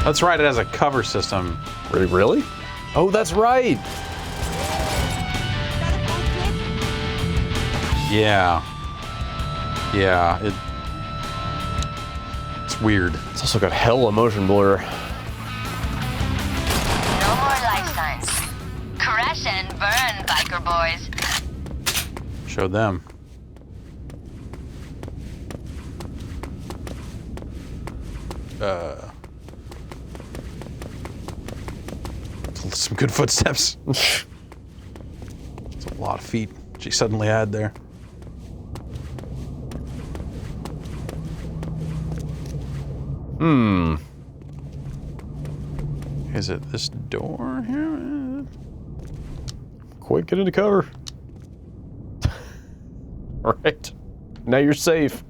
That's right, it has a cover system. Really? Oh, that's right. Yeah. Yeah, it's weird. It's also got hella motion blur. No more life signs. Crash and burn, biker boys. Showed them. Some good footsteps. It's a lot of feet she suddenly had there. Is it this door here? Quick, get into cover. All right. Now you're safe.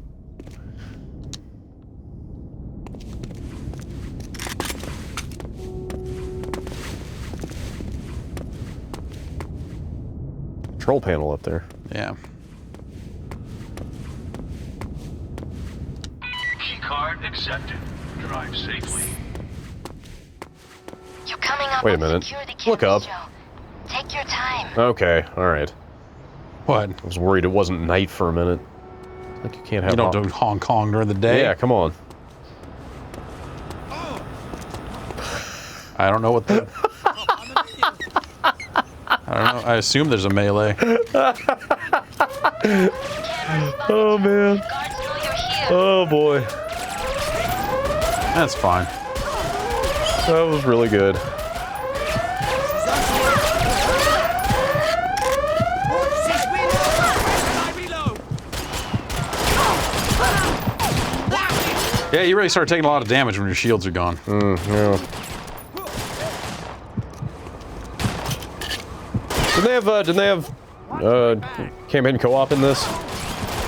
Control panel up there. Yeah. Keycard accepted. Drive safely. You're coming up Wait a on minute. security Look up. camera, Joe. Take your time. Okay, all right. What? I was worried it wasn't night for a minute. Like you can't have. You don't do Hong Kong during the day? Yeah, come on. I don't know what the... I don't know. I assume there's a melee. Oh man. Guards know you're here. Oh boy. That's fine. That was really good. Yeah, you really start taking a lot of damage when your shields are gone. Yeah. Didn't they have campaign co-op in this?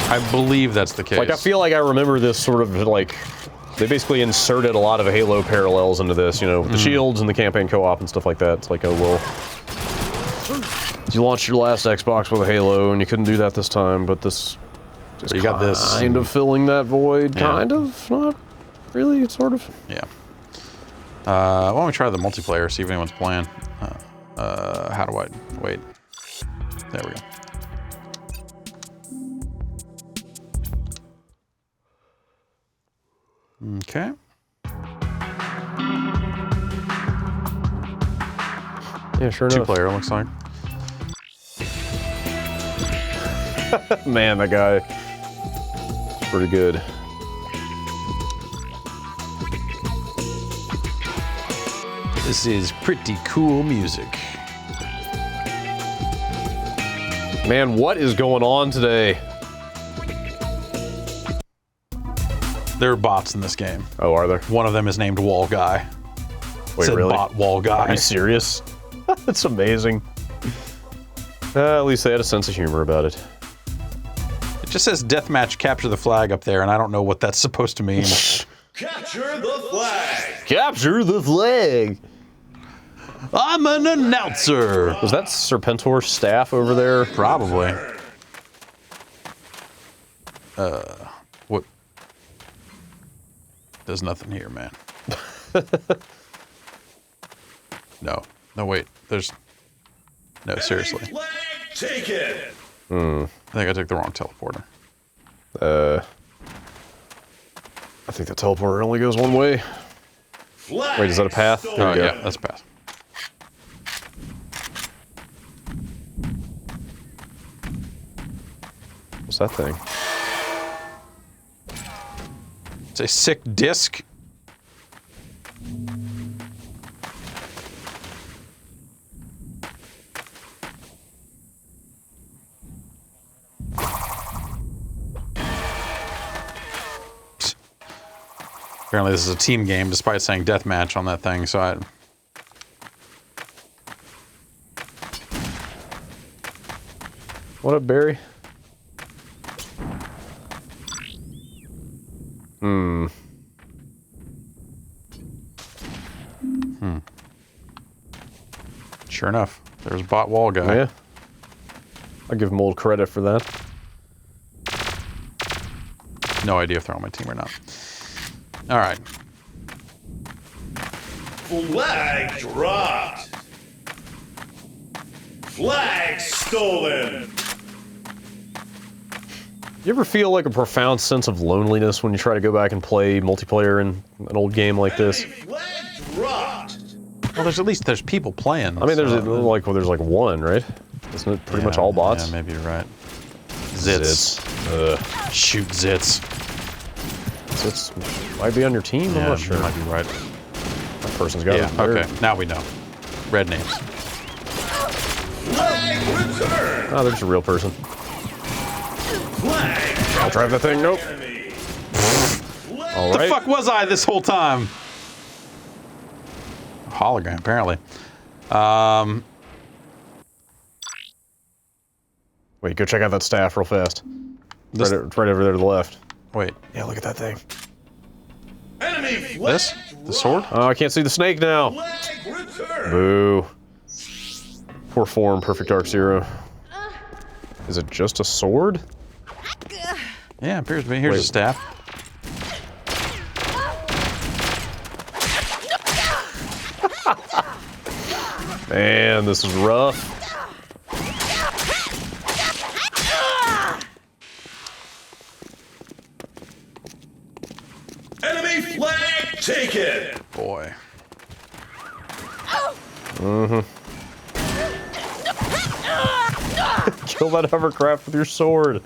I believe that's the case. Like, I feel like I remember this sort of like, they basically inserted a lot of Halo parallels into this, you know, with the shields and the campaign co-op and stuff like that. It's like, oh well, you launched your last Xbox with a Halo and you couldn't do that this time, but this just you got this kind of filling that void, kind of, not really, sort of. Yeah. Why don't we try the multiplayer, see if anyone's playing. How do I, wait. There we go. Okay. Yeah, sure enough. Two-player, looks like. Man, that guy is pretty good. This is pretty cool music. Man, what is going on today? There are bots in this game. Oh, are there? One of them is named Wall Guy. Wait, Said really? Bot Wall Guy. Are you serious? That's amazing. At least they had a sense of humor about it. It just says deathmatch capture the flag up there, and I don't know what that's supposed to mean. Capture the flag! Capture the flag! I'm an announcer! Was that Serpentor's staff over there? Probably. What? There's nothing here, man. No. No, wait. There's... No, seriously. Flag taken! I think I took the wrong teleporter. I think the teleporter only goes one way. Flag Wait, is that a path? There Oh, we go. yeah, that's a path. What's that thing? It's a sick disc. Apparently this is a team game, despite saying deathmatch on that thing, so I... What up, Barry? Sure enough, there's Bot Wall Guy. Oh, yeah. I'll give him old credit for that. No idea if they're on my team or not. All right. Flag dropped. Flag stolen. You ever feel like a profound sense of loneliness when you try to go back and play multiplayer in an old game like this? Flag dropped. Well, there's people playing. I mean, there's like one, right? Isn't it pretty much all bots? Yeah, maybe you're right. Zits. Shoot Zits. Zits might be on your team. I'm not sure. You might be right. That person's got it. Okay, now we know. Red names. Flag return. Oh, there's a real person. Flag. I'll drive that thing. Nope. All right. The fuck was I this whole time? Hologram, apparently. Wait, go check out that staff real fast. Right over there to the left. Wait. Yeah, look at that thing. Enemy flag. This? The sword? Oh, I can't see the snake now. Flag return. Boo. Poor form, Perfect Dark Zero. Is it just a sword? Yeah, it appears to be. Here's a staff. Man, this is rough. Enemy flag taken. Boy. Kill that hovercraft with your sword.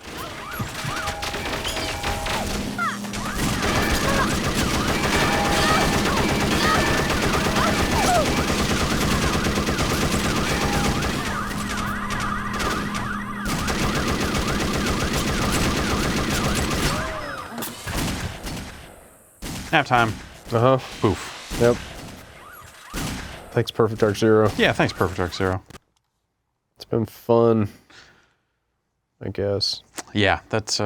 Halftime. Uh-huh. Poof. Yep. Thanks, Perfect Dark Zero. Yeah, thanks, Perfect Dark Zero. It's been fun, I guess. Yeah, that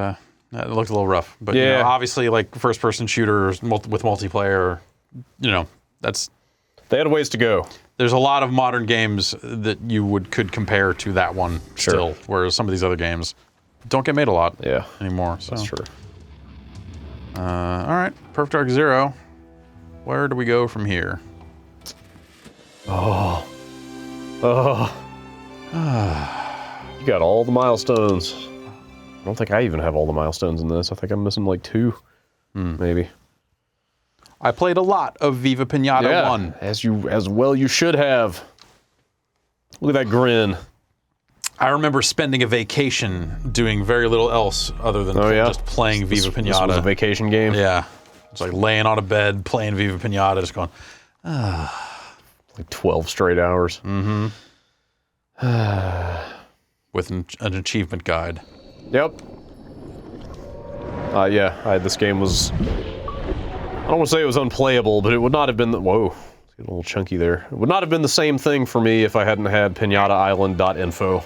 looked a little rough. But yeah, you know, obviously, like first-person shooters with multiplayer, you know, they had a ways to go. There's a lot of modern games that you could compare to that one still, whereas some of these other games don't get made a lot anymore. So. That's true. All right, Perfect Dark Zero. Where do we go from here? Oh. You got all the milestones. I don't think I even have all the milestones in this. I think I'm missing like 2, maybe. I played a lot of Viva Piñata 1. As well you should have. Look at that grin. I remember spending a vacation doing very little else other than just playing Viva Piñata. This was a vacation game? Yeah. It's like laying on a bed, playing Viva Piñata, just going, Like 12 straight hours. Mm-hmm. With an achievement guide. Yep. This game was... I don't want to say it was unplayable, but it would not have been... Whoa. It's getting a little chunky there. It would not have been the same thing for me if I hadn't had PiñataIsland.info.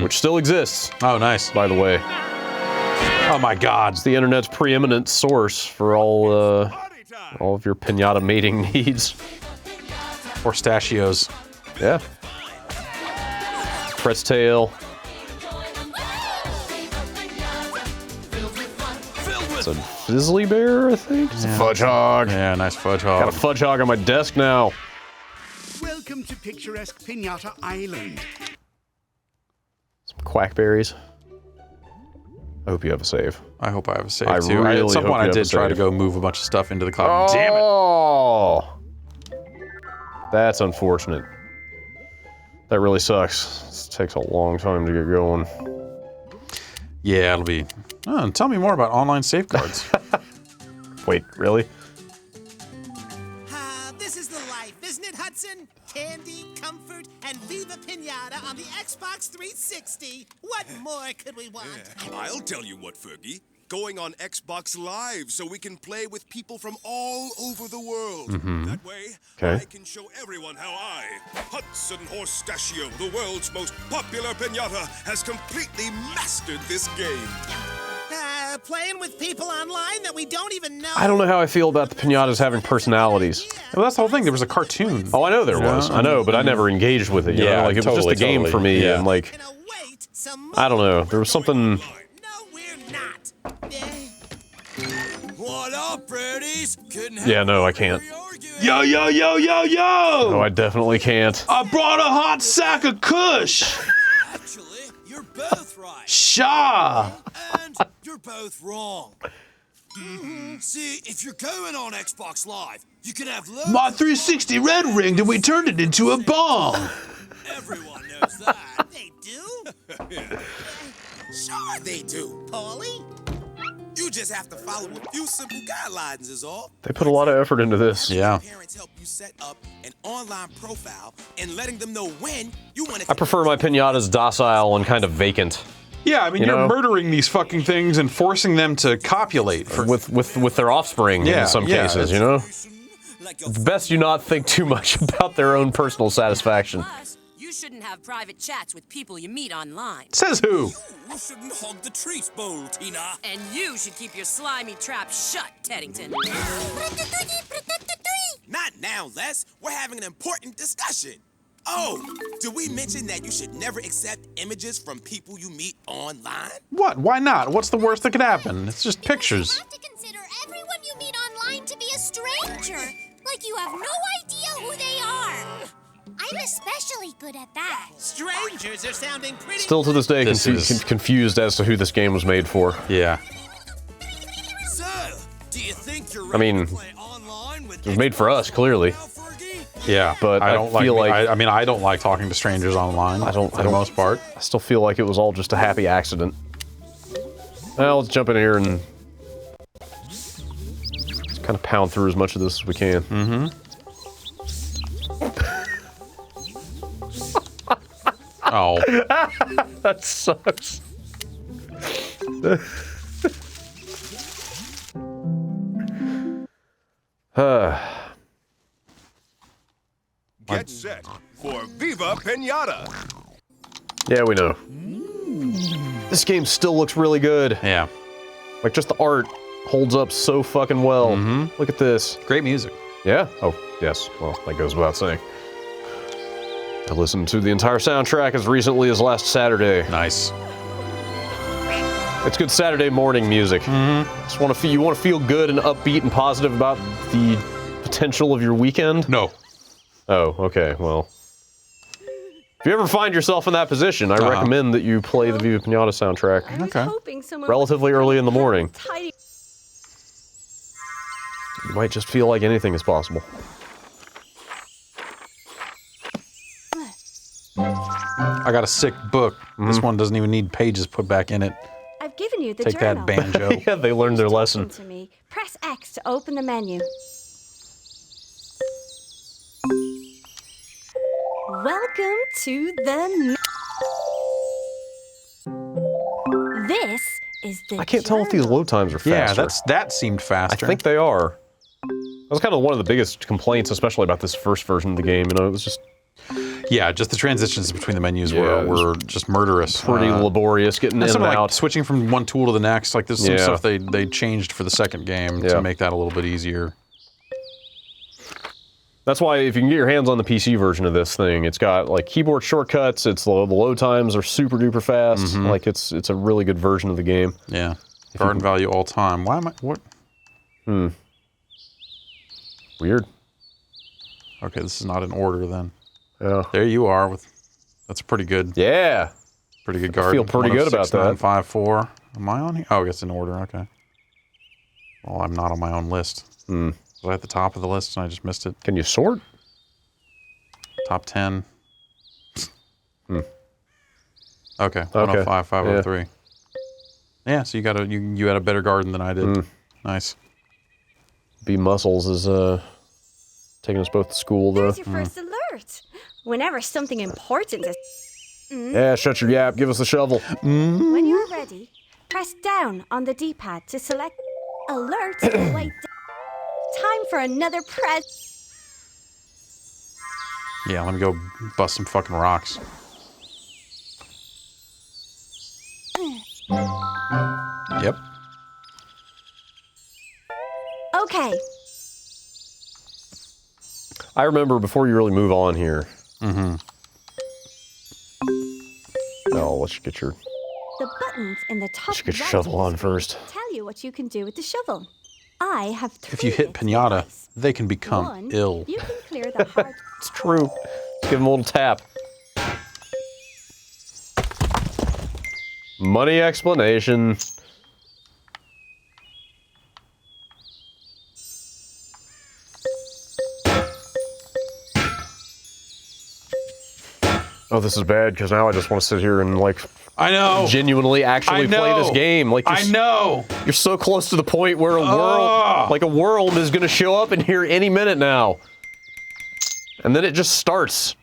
Which still exists. Oh, nice. By the way. Oh my God. It's the internet's preeminent source for all of your piñata mating needs. Or stachios. Yeah. Press tail. It's a Fizzly Bear, I think? It's a Fudge Hog. Yeah, nice Fudge Hog. Got a Fudge Hog on my desk now. Welcome to picturesque Piñata Island. Some quackberries. I hope you have a save. I hope I have a save I too. really At some hope point you I have did a try to save. go move a bunch of stuff into the cloud. Damn it. Oh! That's unfortunate. That really sucks. This takes a long time to get going. Yeah, it'll be... Oh, tell me more about online safeguards. Wait, really? This is the life, isn't it, Hudson? Candy, comfort, and Viva Piñata on the Xbox 360. What more could we want? I'll tell you what, Fergie. Going on Xbox Live so we can play with people from all over the world. That way, I can show everyone how I, Hudson Horstachio, the world's most popular piñata, has completely mastered this game. Playing with people online that we don't even know. I don't know how I feel about the piñatas having personalities. Well, that's the whole thing. There was a cartoon. Oh, I know there was. I know, but I never engaged with it. You know? Like, it was just a game for me, and like, I don't know. There was something... What up, Birdies? Yeah, no, I can't. Yo, yo, yo, yo, yo! No, I definitely can't. I brought a hot sack of Kush! Actually, you're both right. Shaw! And you're both wrong. See, if you're going on Xbox Live, you can have loads My 360 red ringed and we turned it into a bomb! Everyone knows that. They do? Yeah. Sure they do, Paulie. You just have to follow a few simple guidelines is all. They put a lot of effort into this. Yeah. Parents help you set up an online profile and letting them know when you want to. I prefer my pinatas docile and kind of vacant. Yeah, I mean, you're murdering these fucking things and forcing them to copulate with their offspring in some cases, you know? It's best you not think too much about their own personal satisfaction. Plus, you shouldn't have private chats with people you meet online. Says who? You shouldn't hog the treats bowl, Tina. And you should keep your slimy trap shut, Teddington. Not now, Les. We're having an important discussion. Oh, did we mention that you should never accept images from people you meet online? What? Why not? What's the worst that could happen? It's just pictures. You have to consider everyone you meet online to be a stranger. Like you have no idea who they are. I'm especially good at that. Strangers are sounding pretty. Still to this day, confused as to who this game was made for. Yeah. So, do you think you're I mean, it was made for us, clearly. Yeah, but I don't feel like I mean, I don't like talking to strangers online. For the most part. I still feel like it was all just a happy accident. Well, let's jump in here and just kind of pound through as much of this as we can. Mm-hmm. Oh. That sucks. Get set for Viva Piñata. Yeah, we know. This game still looks really good. Yeah. Like, just the art holds up so fucking well. Look at this. Great music. Yeah? Oh, yes. Well, that goes without saying. I listened to the entire soundtrack as recently as last Saturday. Nice. It's good Saturday morning music. Just want to you want to feel good and upbeat and positive about the potential of your weekend? No. Oh, okay. Well, if you ever find yourself in that position, I recommend that you play the Viva Piñata soundtrack. Okay. Relatively early in the morning. You might just feel like anything is possible. I got a sick book. This one doesn't even need pages put back in it. I've given you the Take journal. that, Banjo. Yeah, they learned their lesson. To me. Press X to open the menu. Welcome to the. This is the. I can't tell if these load times are faster. Yeah, that seemed faster. I think they are. That was kind of one of the biggest complaints, especially about this first version of the game. You know, it was just. Yeah, just the transitions between the menus were just murderous. Pretty laborious getting in and like out. Switching from one tool to the next. Like, there's some stuff they changed for the second game to make that a little bit easier. That's why if you can get your hands on the PC version of this thing, it's got like keyboard shortcuts. It's the load times are super duper fast. Like it's a really good version of the game. Yeah. Garden value all time. Why am I what? Weird. Okay, this is not in order then. Yeah. There you are with. That's pretty good. Yeah. Pretty good garden. I feel pretty good about that. 954. Am I on here? Oh, it's in order. Okay. Well, I'm not on my own list. Was I at the top of the list and I just missed it? Can you sort? Top 10. Okay. 105, 503. Yeah, so you had a better garden than I did. Nice. B Muscles is taking us both to school though. There's your first alert. Whenever something important is. Yeah, shut your yap. Give us the shovel. When you're ready, press down on the D-pad to select alert. Wait. Time for another press. Yeah, let me go bust some fucking rocks. Yep. Okay. I remember before you really move on here. Oh, let's get your. The buttons in the top Let's get your right shovel on first. tell you what you can do with the shovel. I have If you hit Piñata, they can become ill. You can clear the hard. It's true. Let's give him a little tap. Money explanation. Oh, this is bad because now I just want to sit here and like I know genuinely actually play this game. Like I know you're so close to the point where a world like a world is going to show up in here any minute now, and then it just starts,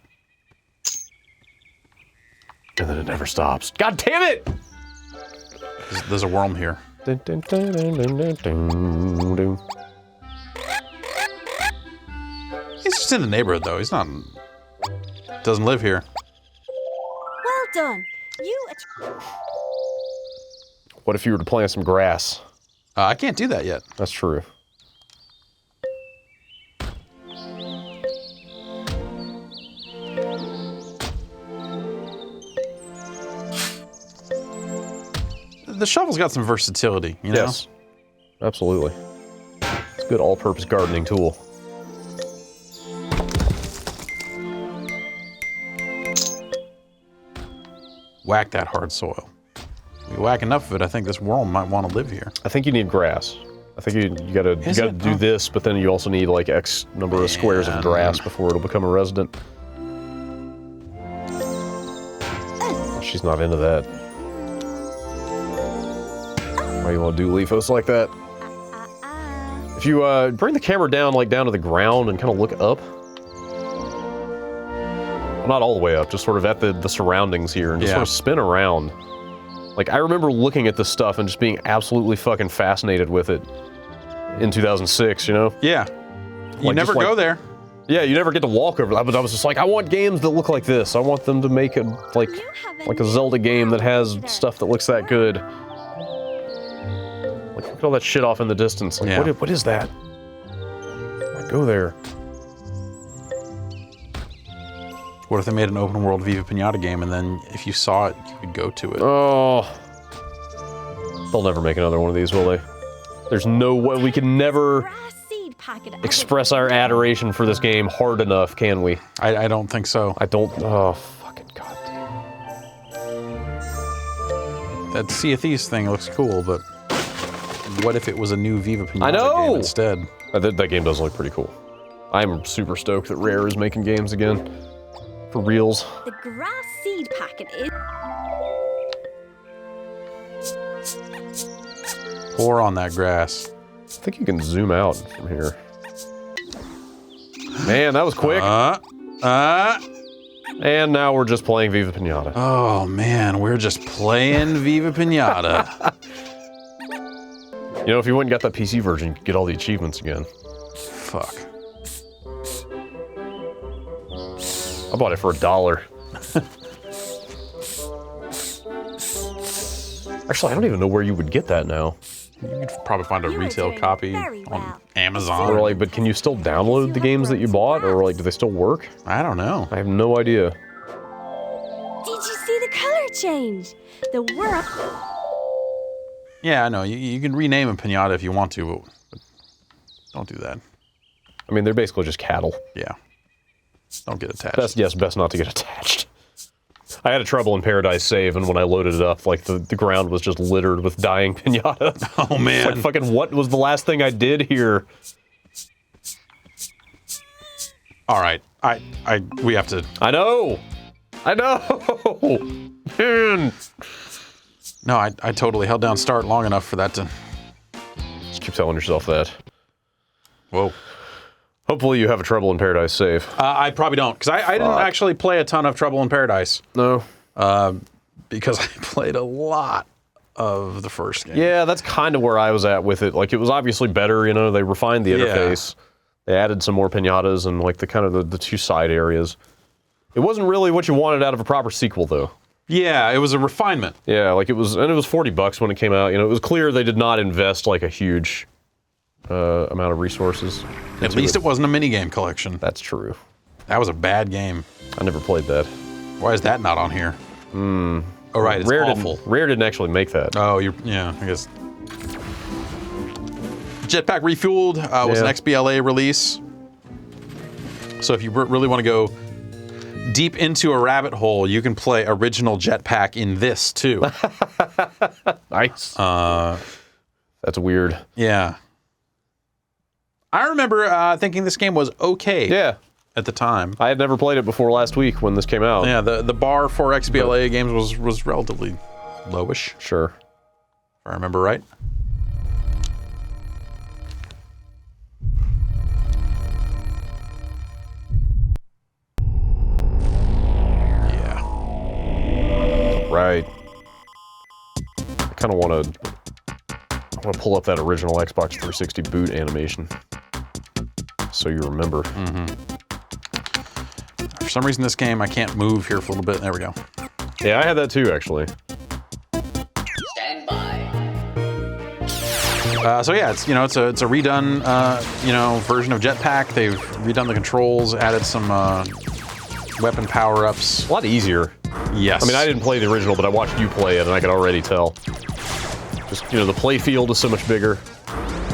and then it never stops. God damn it! There's a worm here. He's just in the neighborhood though. He's not. Doesn't live here. Well done. What if you were to plant some grass? I can't do that yet. That's true. The shovel's got some versatility, you know? Yes, absolutely. It's a good all-purpose gardening tool. Whack that hard soil. If you whack enough of it, I think this worm might want to live here. I think you need grass. I think you gotta do this, but then you also need like X number of squares of grass before it'll become a resident. She's not into that. Why you want to do Leafos like that? If you bring the camera down, like down to the ground and kind of look up. Well, not all the way up, just sort of at the surroundings here and just sort of spin around. Like, I remember looking at this stuff and just being absolutely fucking fascinated with it in 2006, you know? Yeah. You Like, never just, go there. Yeah, you never get to walk over that, but I was just like, I want games that look like this. I want them to make it like a Zelda game that has stuff that looks that good. Like, look at all that shit off in the distance. Like, what is that? I go there. What if they made an open world Viva Piñata game and then if you saw it, you could go to it? Oh. They'll never make another one of these, will they? There's no way. We can never express our adoration for this game hard enough, can we? I don't think so. I don't. Oh, fucking goddamn. That Sea of Thieves thing looks cool, but what if it was a new Viva Piñata game instead? That game does look pretty cool. I'm super stoked that Rare is making games again. For reals. The grass seed packet is... Pour on that grass. I think you can zoom out from here. Man, that was quick. And now we're just playing Viva Piñata. Oh man, we're just playing Viva Piñata. You know, if you went and got that PC version, you could get all the achievements again. Fuck. I bought it for $1. Actually, I don't even know where you would get that now. You could probably find a retail copy on Amazon. Or like, but can you still download the games that you bought, or like, do they still work? I don't know. I have no idea. Did you see the color change? The world... Yeah, I know. You can rename a piñata if you want to, but don't do that. I mean, they're basically just cattle. Yeah. Don't get attached. Best not to get attached. I had a Trouble in Paradise save, and when I loaded it up, like, the ground was just littered with dying piñata. Oh, man. Like, fucking, what was the last thing I did here? All right. We have to... I know! Man! No, I totally held down start long enough for that to... Just keep telling yourself that. Whoa. Hopefully you have a Trouble in Paradise save. I probably don't, because I didn't actually play a ton of Trouble in Paradise. No. Because I played a lot of the first game. Yeah, that's kind of where I was at with it. Like, it was obviously better, you know, they refined the interface. They added some more piñatas and, like, the two side areas. It wasn't really what you wanted out of a proper sequel, though. Yeah, it was a refinement. Yeah, like, it was $40 when it came out. You know, it was clear they did not invest, like, a huge amount of resources. At least it wasn't a minigame collection. That's true. That was a bad game. I never played that. Why is that not on here? Oh, right, it's awful. Rare didn't actually make that. Oh, yeah, I guess. Jetpac Refuelled was an XBLA release. So if you really want to go deep into a rabbit hole, you can play original Jetpac in this too. Nice. That's weird. Yeah. I remember thinking this game was okay. Yeah. At the time. I had never played it before last week when this came out. Yeah, the bar for XBLA games was relatively lowish. Sure. If I remember right. Yeah. Right. I kind of want to pull up that original Xbox 360 boot animation so you remember. For some reason, this game I can't move here for a little bit. There we go. Yeah, I had that too, actually. Stand by. So yeah, it's a redone version of Jetpac. They've redone the controls, added some weapon power-ups. A lot easier. Yes. I mean, I didn't play the original, but I watched you play it, and I could already tell. Just, the play field is so much bigger.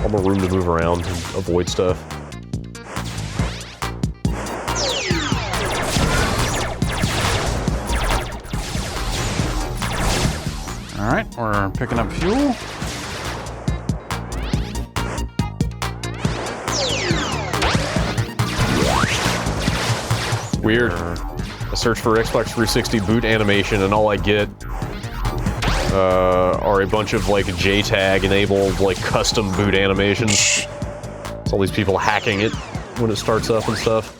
All more room to move around and avoid stuff. All right, we're picking up fuel. Weird. I search for Xbox 360 boot animation, and all I get are a bunch of like JTAG enabled like custom boot animations. It's all these people hacking it when it starts up and stuff.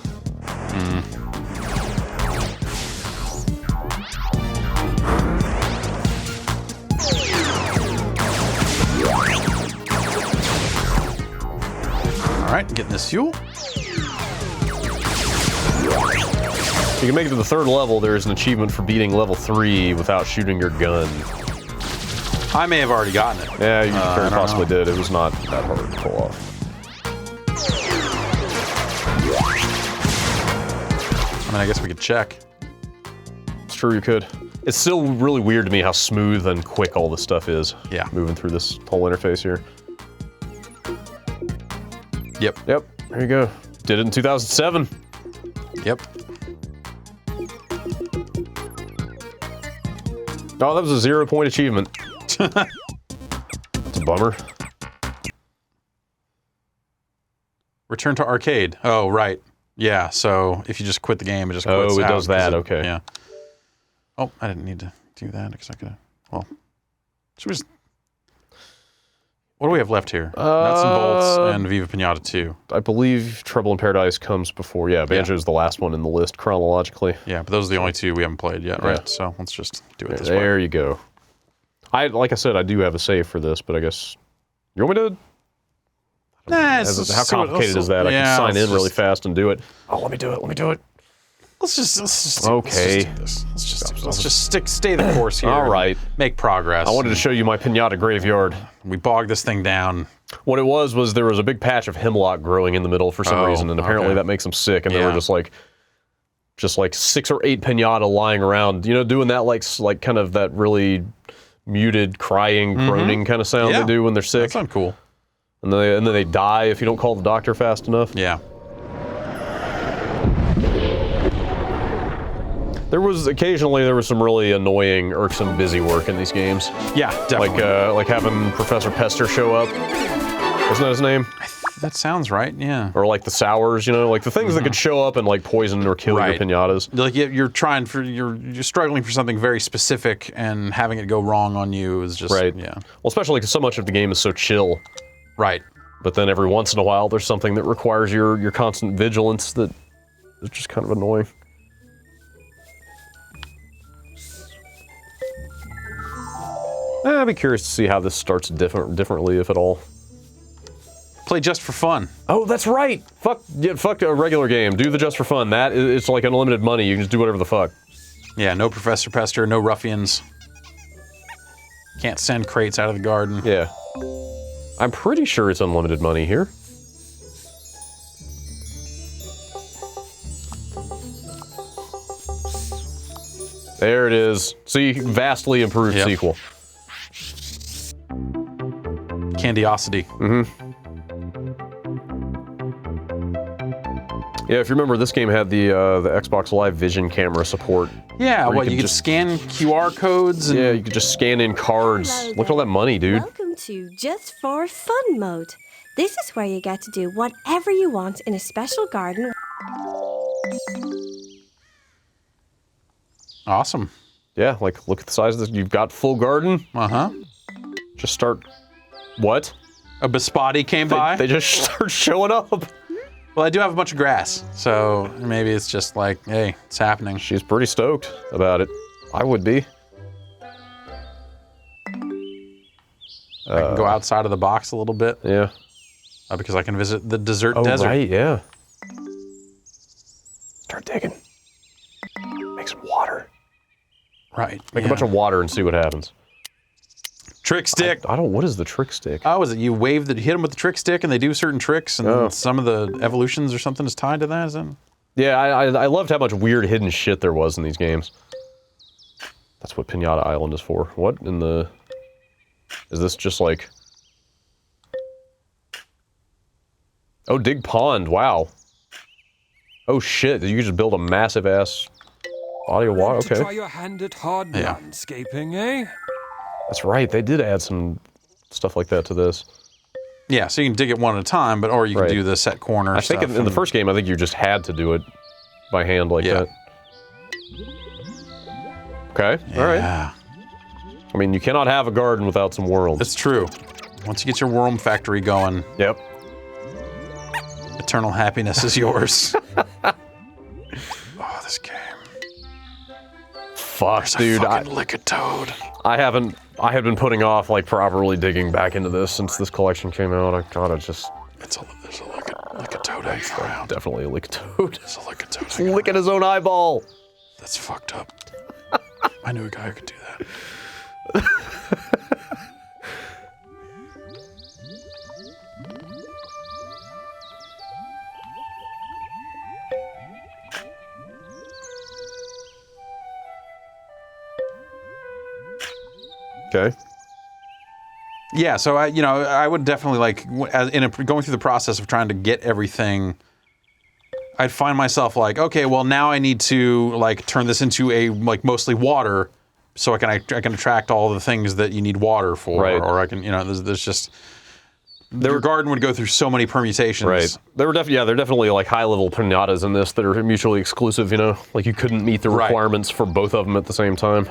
All right, getting this fuel. If you can make it to the 3rd level, there is an achievement for beating level 3 without shooting your gun. I may have already gotten it. Yeah, you very possibly did. It was not that hard to pull off. I mean, I guess we could check. It's true, you could. It's still really weird to me how smooth and quick all this stuff is. Yeah. Moving through this whole interface here. Yep. Yep. There you go. Did it in 2007. Yep. Oh, that was a 0-point achievement. That's a bummer. Return to arcade. Oh, right. Yeah, so if you just quit the game, it just quits Oh, it out does that, 'cause okay. Yeah. Oh, I didn't need to do that because I could have... Well, should we just... What do we have left here? Nuts and Bolts and Viva Piñata 2. I believe Trouble in Paradise comes before. Yeah, Banjo's the last one in the list chronologically. Yeah, but those are the only two we haven't played yet, right? Yeah. So let's just do it this way. There you go. Like I said, I do have a save for this, but I guess... You want me to... Nah, How complicated is that? I can sign in really fast and do it. Oh, let me do it. Let me do it. Let's just okay. do this. Let's just stay the course here. All right. Make progress. I wanted to show you my Piñata graveyard. We bogged this thing down. What it was there was a big patch of hemlock growing in the middle for some reason, and apparently that makes them sick, and there were just like 6 or 8 Piñata lying around, doing that like kind of that really muted crying, groaning kind of sound they do when they're sick. That sounds cool. And then they die if you don't call the doctor fast enough. Yeah. There was some really annoying, irksome busy work in these games. Yeah, definitely. Like having Professor Pester show up. Isn't that his name? That sounds right, yeah. Or like the sours, like the things that could show up and like poison or kill your piñatas. Like you're struggling for something very specific, and having it go wrong on you is just yeah. Well, especially because so much of the game is so chill. Right. But then every once in a while, there's something that requires your constant vigilance that is just kind of annoying. I'd be curious to see how this starts differently, if at all. Play just for fun. Oh, that's right. Fuck a regular game. Do the just for fun. It's like unlimited money. You can just do whatever the fuck. Yeah, no Professor Pester, no ruffians. Can't send crates out of the garden. Yeah. I'm pretty sure it's unlimited money here. There it is. See, vastly improved sequel. Candiosity. Mm-hmm. Yeah, if you remember, this game had the Xbox Live Vision camera support. Yeah, you could scan QR codes. And... Yeah, you could just scan in cards. Hello Look at all that money, dude. Welcome to Just for Fun mode. This is where you get to do whatever you want in a special garden. Awesome. Yeah, like, look at the size of this. You've got full garden. Uh-huh. Just start... What? A Bispati came by? They just start showing up. Well, I do have a bunch of grass, so maybe it's just like, hey, it's happening. She's pretty stoked about it. I would be. I can go outside of the box a little bit. Yeah. Because I can visit the desert Oh, desert. right, yeah. Start digging. Make some water. Right. Make a bunch of water and see what happens. Trick stick. I don't. What is the trick stick? Oh, is it you wave the hit them with the trick stick and they do certain tricks and some of the evolutions or something is tied to that? Is that? Yeah, I loved how much weird hidden shit there was in these games. That's what Piñata Island is for. What in the? Is this just like? Oh, dig pond. Wow. Oh shit! You can just build a massive ass body of water. Okay. To try your hand at hard landscaping, eh? That's right. They did add some stuff like that to this. Yeah, so you can dig it one at a time, or you can do the set corner I stuff. think in the first game, I think you just had to do it by hand like that. Okay. All right. I mean, you cannot have a garden without some worlds. It's true. Once you get your worm factory going. Yep. Eternal happiness is yours. Oh, this game. Fuck, dude. Lick-a-toad. I have been putting off like properly digging back into this since this collection came out. I gotta just. There's a lick-a-toad hanging around. Definitely a lick-a-toad. There's a lick-a-toad. He's licking his own eyeball. That's fucked up. I knew a guy who could do that. Okay. Yeah, so I would definitely like going through the process of trying to get everything. I'd find myself like, okay, well now I need to like turn this into a like mostly water, so I can attract all the things that you need water for, or I can there's just your garden would go through so many permutations. Right. There were definitely like high level piñatas in this that are mutually exclusive. Like you couldn't meet the requirements for both of them at the same time.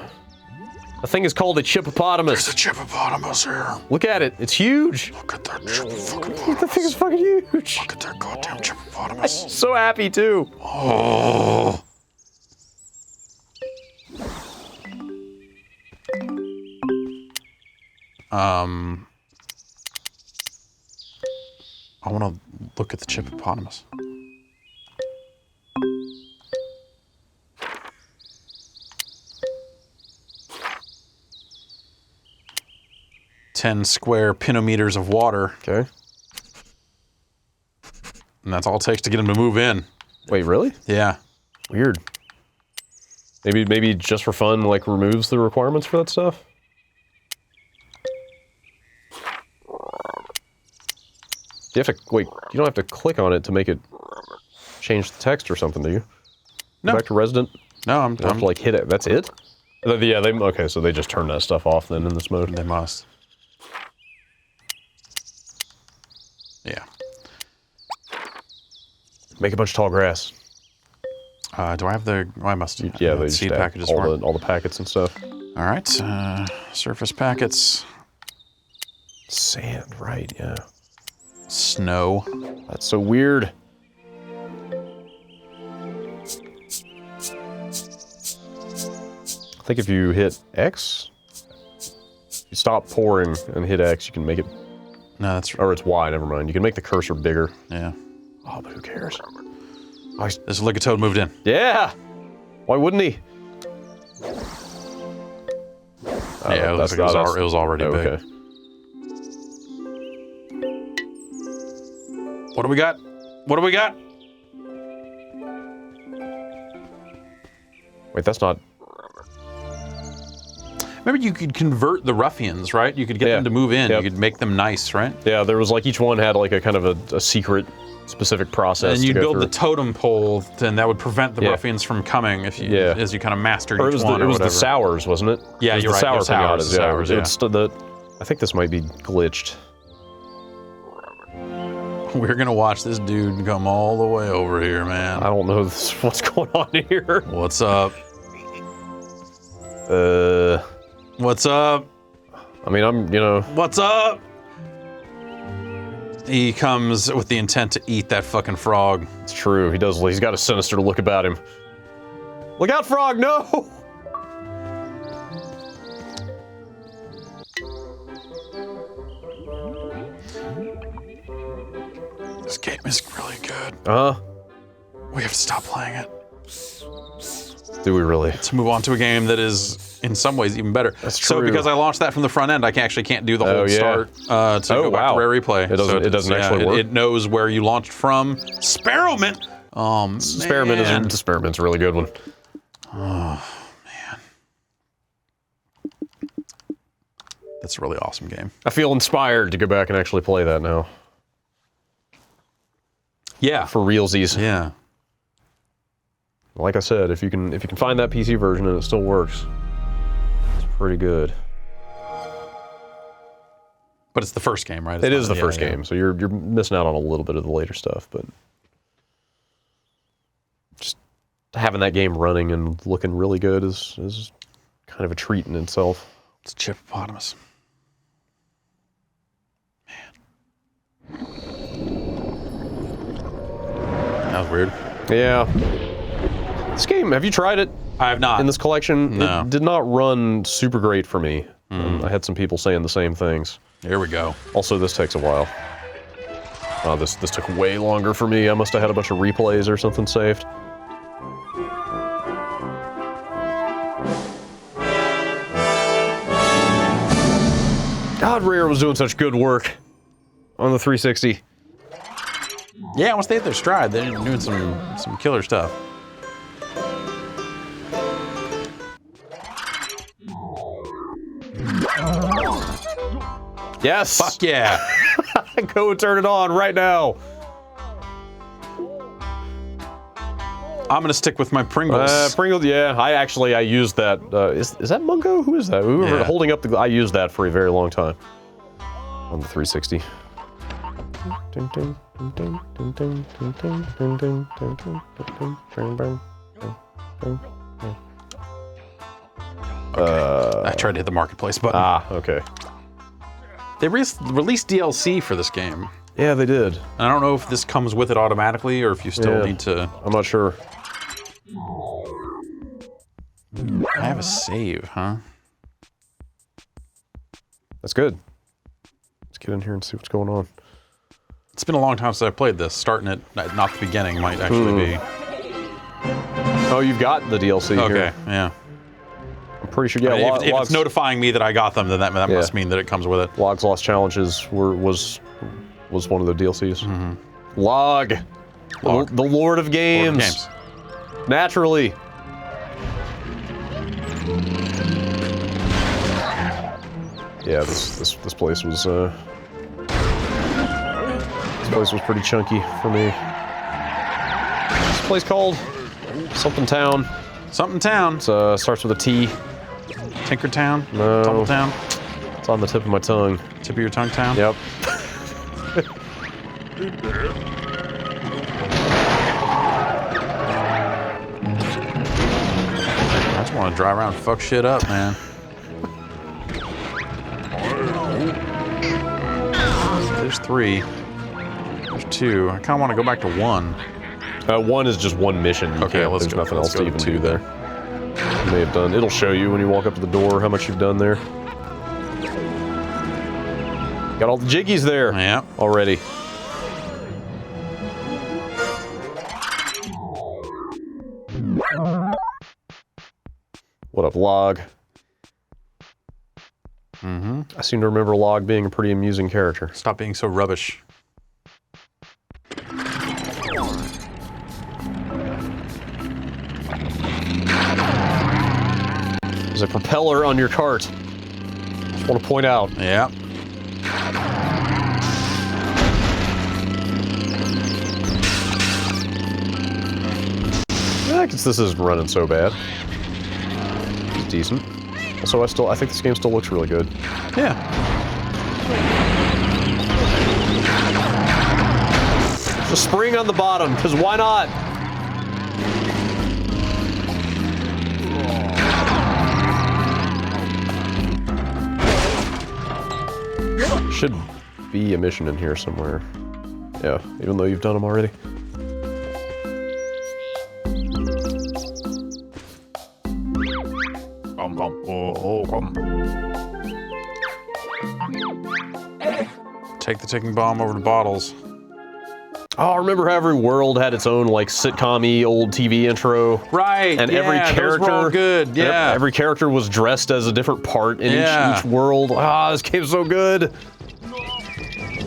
The thing is called a chippopotami. There's a chippopotamus here. Look at it. It's huge. Look at that chippopotamus. The thing is fucking huge. Look at that goddamn chippopotamus. I'm so happy too. Oh. I want to look at the chippopotamus. Square pinometers of water. Okay. And that's all it takes to get him to move in. Wait, really? Yeah. Weird. Maybe just for fun, like removes the requirements for that stuff? You have to, wait, you don't have to click on it to make it change the text or something, do you? No. Go back to Resident? No, I'm have to like hit it, that's it? Yeah, okay, so they just turn that stuff off then in this mode. They must. Yeah. Make a bunch of tall grass. Do I have the? Oh, I must. Yeah, they seed just packages all the packets and stuff. All right, surface packets. Sand, right? Yeah. Snow. That's so weird. I think if you hit X, you stop pouring and hit X, you can make it. No, that's. Or it's Y. Never mind. You can make the cursor bigger. Yeah. Oh, but who cares? Oh, this lick-a-toad moved in. Yeah. Why wouldn't he? Yeah, it looks like it was already big. Okay. What do we got? What do we got? Wait, that's not. Remember, you could convert the ruffians, right? You could get them to move in. Yep. You could make them nice, right? Yeah, there was like each one had like a kind of a secret specific process. And you to go build through. the totem pole, and that would prevent the ruffians from coming if you, as you kind of mastered each one. It was whatever. the sours, wasn't it? Yeah, it was you're the right. sour Sours, pinatas. sours, yeah. It's I think this might be glitched. We're gonna watch this dude come all the way over here, man. I don't know what's going on here. What's up? What's up? I mean, What's up? He comes with the intent to eat that fucking frog. It's true. He does. He's got a sinister look about him. Look out, frog! No! This game is really good. We have to stop playing it. Do we really? Let's move on to a game that is, in some ways, even better. That's true. So because I launched that from the front end, I actually can't do the whole start to go back to rare replay. It doesn't actually work? It knows where you launched from. Sparrowmint! Spearmint's a really good one. Oh, man. That's a really awesome game. I feel inspired to go back and actually play that now. Yeah. For realsies. Yeah. Like I said, if you can find that PC version and it still works, it's pretty good. But it's the first game, right? It is the first game, so you're missing out on a little bit of the later stuff, but just having that game running and looking really good is kind of a treat in itself. It's Chippopotamus. That was weird. Yeah. This game, have you tried it? I have not. In this collection? No. It did not run super great for me. I had some people saying the same things. Here we go. Also, this takes a while. This took way longer for me. I must have had a bunch of replays or something saved. God, Rare was doing such good work on the 360. Yeah, once they hit their stride, they're doing some killer stuff. Yes! Fuck yeah! Go turn it on right now. I'm gonna stick with my Pringles. Pringles, yeah. I used that. Is that Mungo? Who is that? We were holding up I used that for a very long time on the 360. I tried to hit the marketplace button. Okay. They released DLC for this game. Yeah, they did. And I don't know if this comes with it automatically or if you still need to... I'm not sure. I have a save, huh? That's good. Let's get in here and see what's going on. It's been a long time since I played this. Starting it, not the beginning, might actually be. Oh, you've got the DLC here. Okay, yeah. I'm pretty sure, yeah. If it's notifying me that I got them, then that must mean that it comes with it. Log's Lost Challenges was one of the DLCs. Log. The Lord of Games. Lord of Games. Naturally. Yeah, this place was pretty chunky for me. This place called something Town. Something Town. It starts with a T. Tinkertown? No. Tumbletown? It's on the tip of my tongue. Tip of your tongue town? Yep. I just want to drive around and fuck shit up, man. There's 3. There's 2. I kind of want to go back to 1. 1 is just one mission. There's nothing else to even do there. You may have done. It'll show you when you walk up to the door how much you've done there. Got all the jiggies there. Yeah. Already. What up, Log? I seem to remember Log being a pretty amusing character. Stop being so rubbish. There's a propeller on your cart. Just want to point out. Yeah. guess this isn't running so bad. It's decent. Also, I think this game still looks really good. Yeah. The spring on the bottom, because why not? Should be a mission in here somewhere. Yeah, even though you've done them already. Take the ticking bomb over to bottles. Oh, I remember how every world had its own like sitcom-y old TV intro. Right. And yeah, every character those were all good. Yeah. Every character was dressed as a different part in each world. Ah, this game's so good.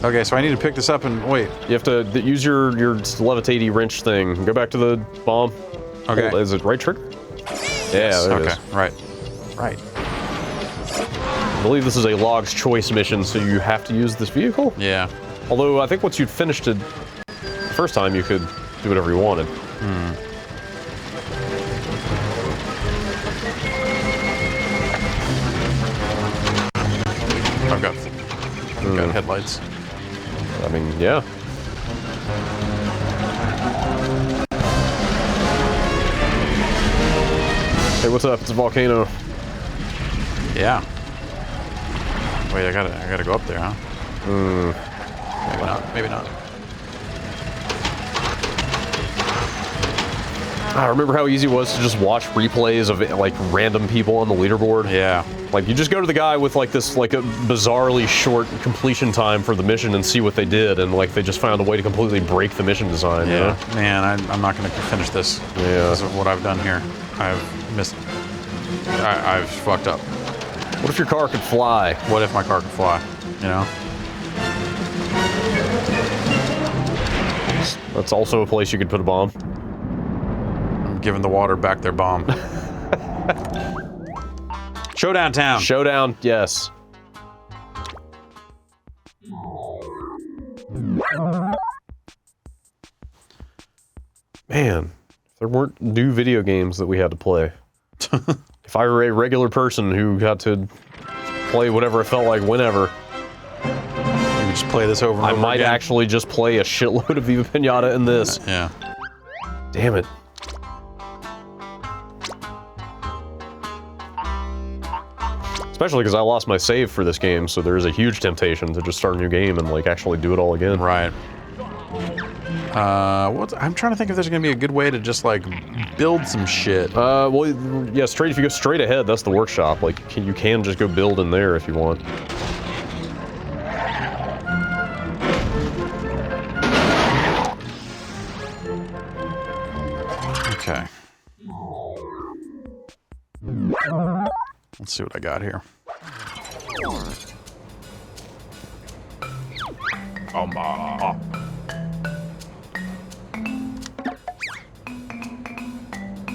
Okay, so I need to pick this up and wait. You have to use your levitating wrench thing. Go back to the bomb. Okay. Hold, is it right trigger? Yes. Yeah, there it okay. is. Right. Right. I believe this is a log's choice mission, so you have to use this vehicle? Yeah. Although I think once you'd finished it the first time, you could do whatever you wanted. I've got headlights. I mean, yeah. Hey, what's up? It's a volcano. Yeah. Wait, I gotta go up there, huh? Maybe not. Maybe not. I remember how easy it was to just watch replays of like random people on the leaderboard. Yeah. Like you just go to the guy with like this like a bizarrely short completion time for the mission and see what they did, and like they just found a way to completely break the mission design. Yeah. You know? Man, I'm not gonna finish this. Yeah. Because of what I've done here. I've missed. I've fucked up. What if your car could fly? What if my car could fly? You know? That's also a place you could put a bomb. I'm giving the water back their bomb. Showdown town. Showdown, yes. Man, if there weren't new video games that we had to play. If I were a regular person who got to play whatever it felt like whenever, you could just play this over and I over might again. actually just play a shitload of Viva Piñata in this. Yeah. Damn it. Especially because I lost my save for this game, so there is a huge temptation to just start a new game and like actually do it all again. Right. I'm trying to think if there's gonna be a good way to just like build some shit. Well, yeah, if you go straight ahead, that's the workshop. Like, you can just go build in there if you want. Okay. Let's see what I got here.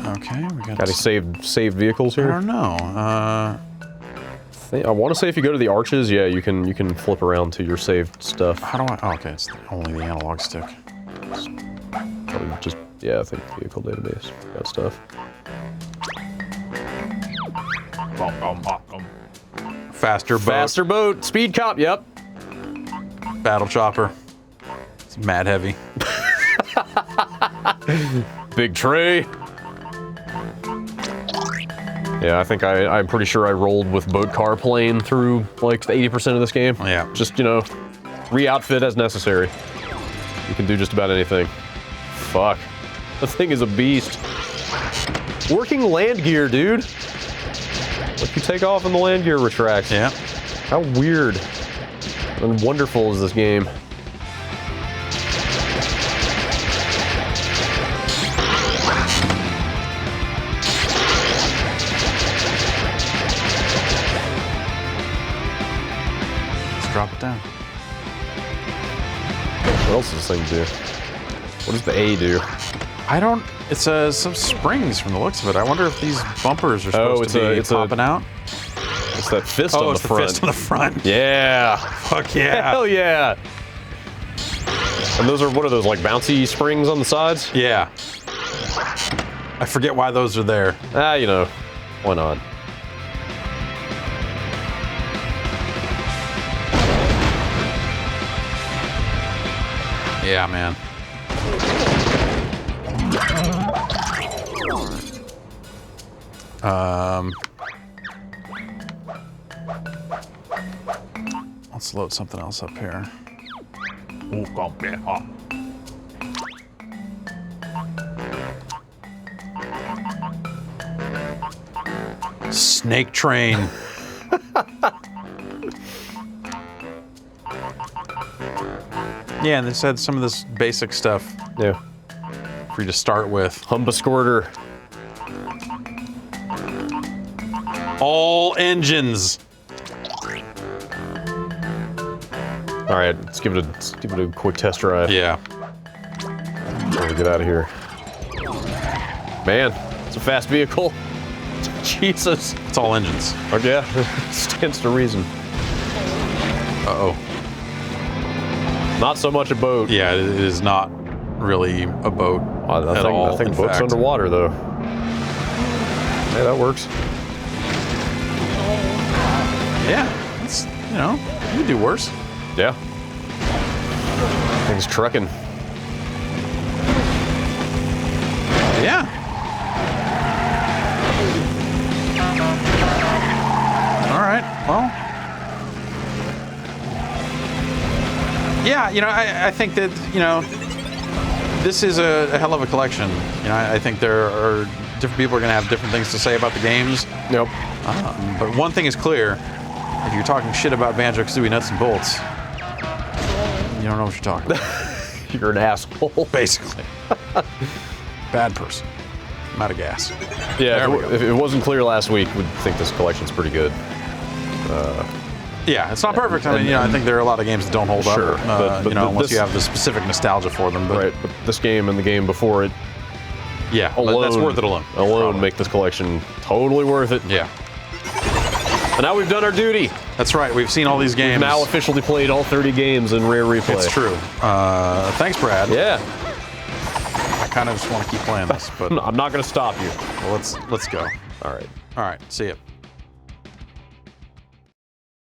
Okay, we got any saved vehicles here? I don't know. I want to say if you go to the arches, yeah, you can flip around to your saved stuff. How do I? Oh, okay, it's only the analog stick. Probably just, yeah, I think vehicle database, that stuff. Faster boat. Faster boat, speed cop, yep. Battle chopper. It's mad heavy. Big tray. Yeah, I think I'm pretty sure I rolled with boat, car, plane through like 80% of this game. Yeah. Just, you know, re-outfit as necessary. You can do just about anything. Fuck. The thing is a beast. Working land gear, dude. Like you take off and the land gear retracts. Yeah. How weird and wonderful is this game? Drop it down. What else does this thing do? What does the A do? I don't. It's some springs from the looks of it. I wonder if these bumpers are supposed to be popping out. It's that fist Oh, on it's the front. fist on the front. Yeah. Fuck yeah. Hell yeah. And those are, what are those, like bouncy springs on the sides? Yeah. I forget why those are there. You know, why not? Yeah, man. Let's load something else up here. Snake train. Yeah, and they said some of this basic stuff. Yeah. For you to start with. Humbasquirter. All engines. All right, let's give it a quick test drive. Yeah. Before we get out of here. Man, it's a fast vehicle. Jesus. It's all engines. Oh, yeah, stands to reason. Uh-oh. Not so much a boat. Yeah, it is not really a boat at all. I think boat's underwater, though. Hey, that works. Yeah, it's, you know, you can do worse. Yeah. Things trucking. Yeah. All right, well. Yeah, you know, I think that, you know, this is a hell of a collection. You know, I think there are different people are going to have different things to say about the games. Nope. But one thing is clear. If you're talking shit about Banjo-Kazooie nuts and bolts, you don't know what you're talking about. You're an asshole. Basically. Bad person. I'm out of gas. Yeah, if it wasn't clear last week, we'd think this collection's pretty good. Yeah, it's not perfect. I mean, you know, I think there are a lot of games that don't hold up. But you know, unless you have the specific nostalgia for them. But right, but this game and the game before it, yeah, alone, that's worth it alone. Alone make this collection totally worth it. Yeah. And now we've done our duty. That's right. We've seen all these games. We've now officially played all 30 games in Rare Replay. It's true. Thanks, Brad. Yeah. I kind of just want to keep playing this, but I'm not going to stop you. Well, let's go. All right. All right. See ya.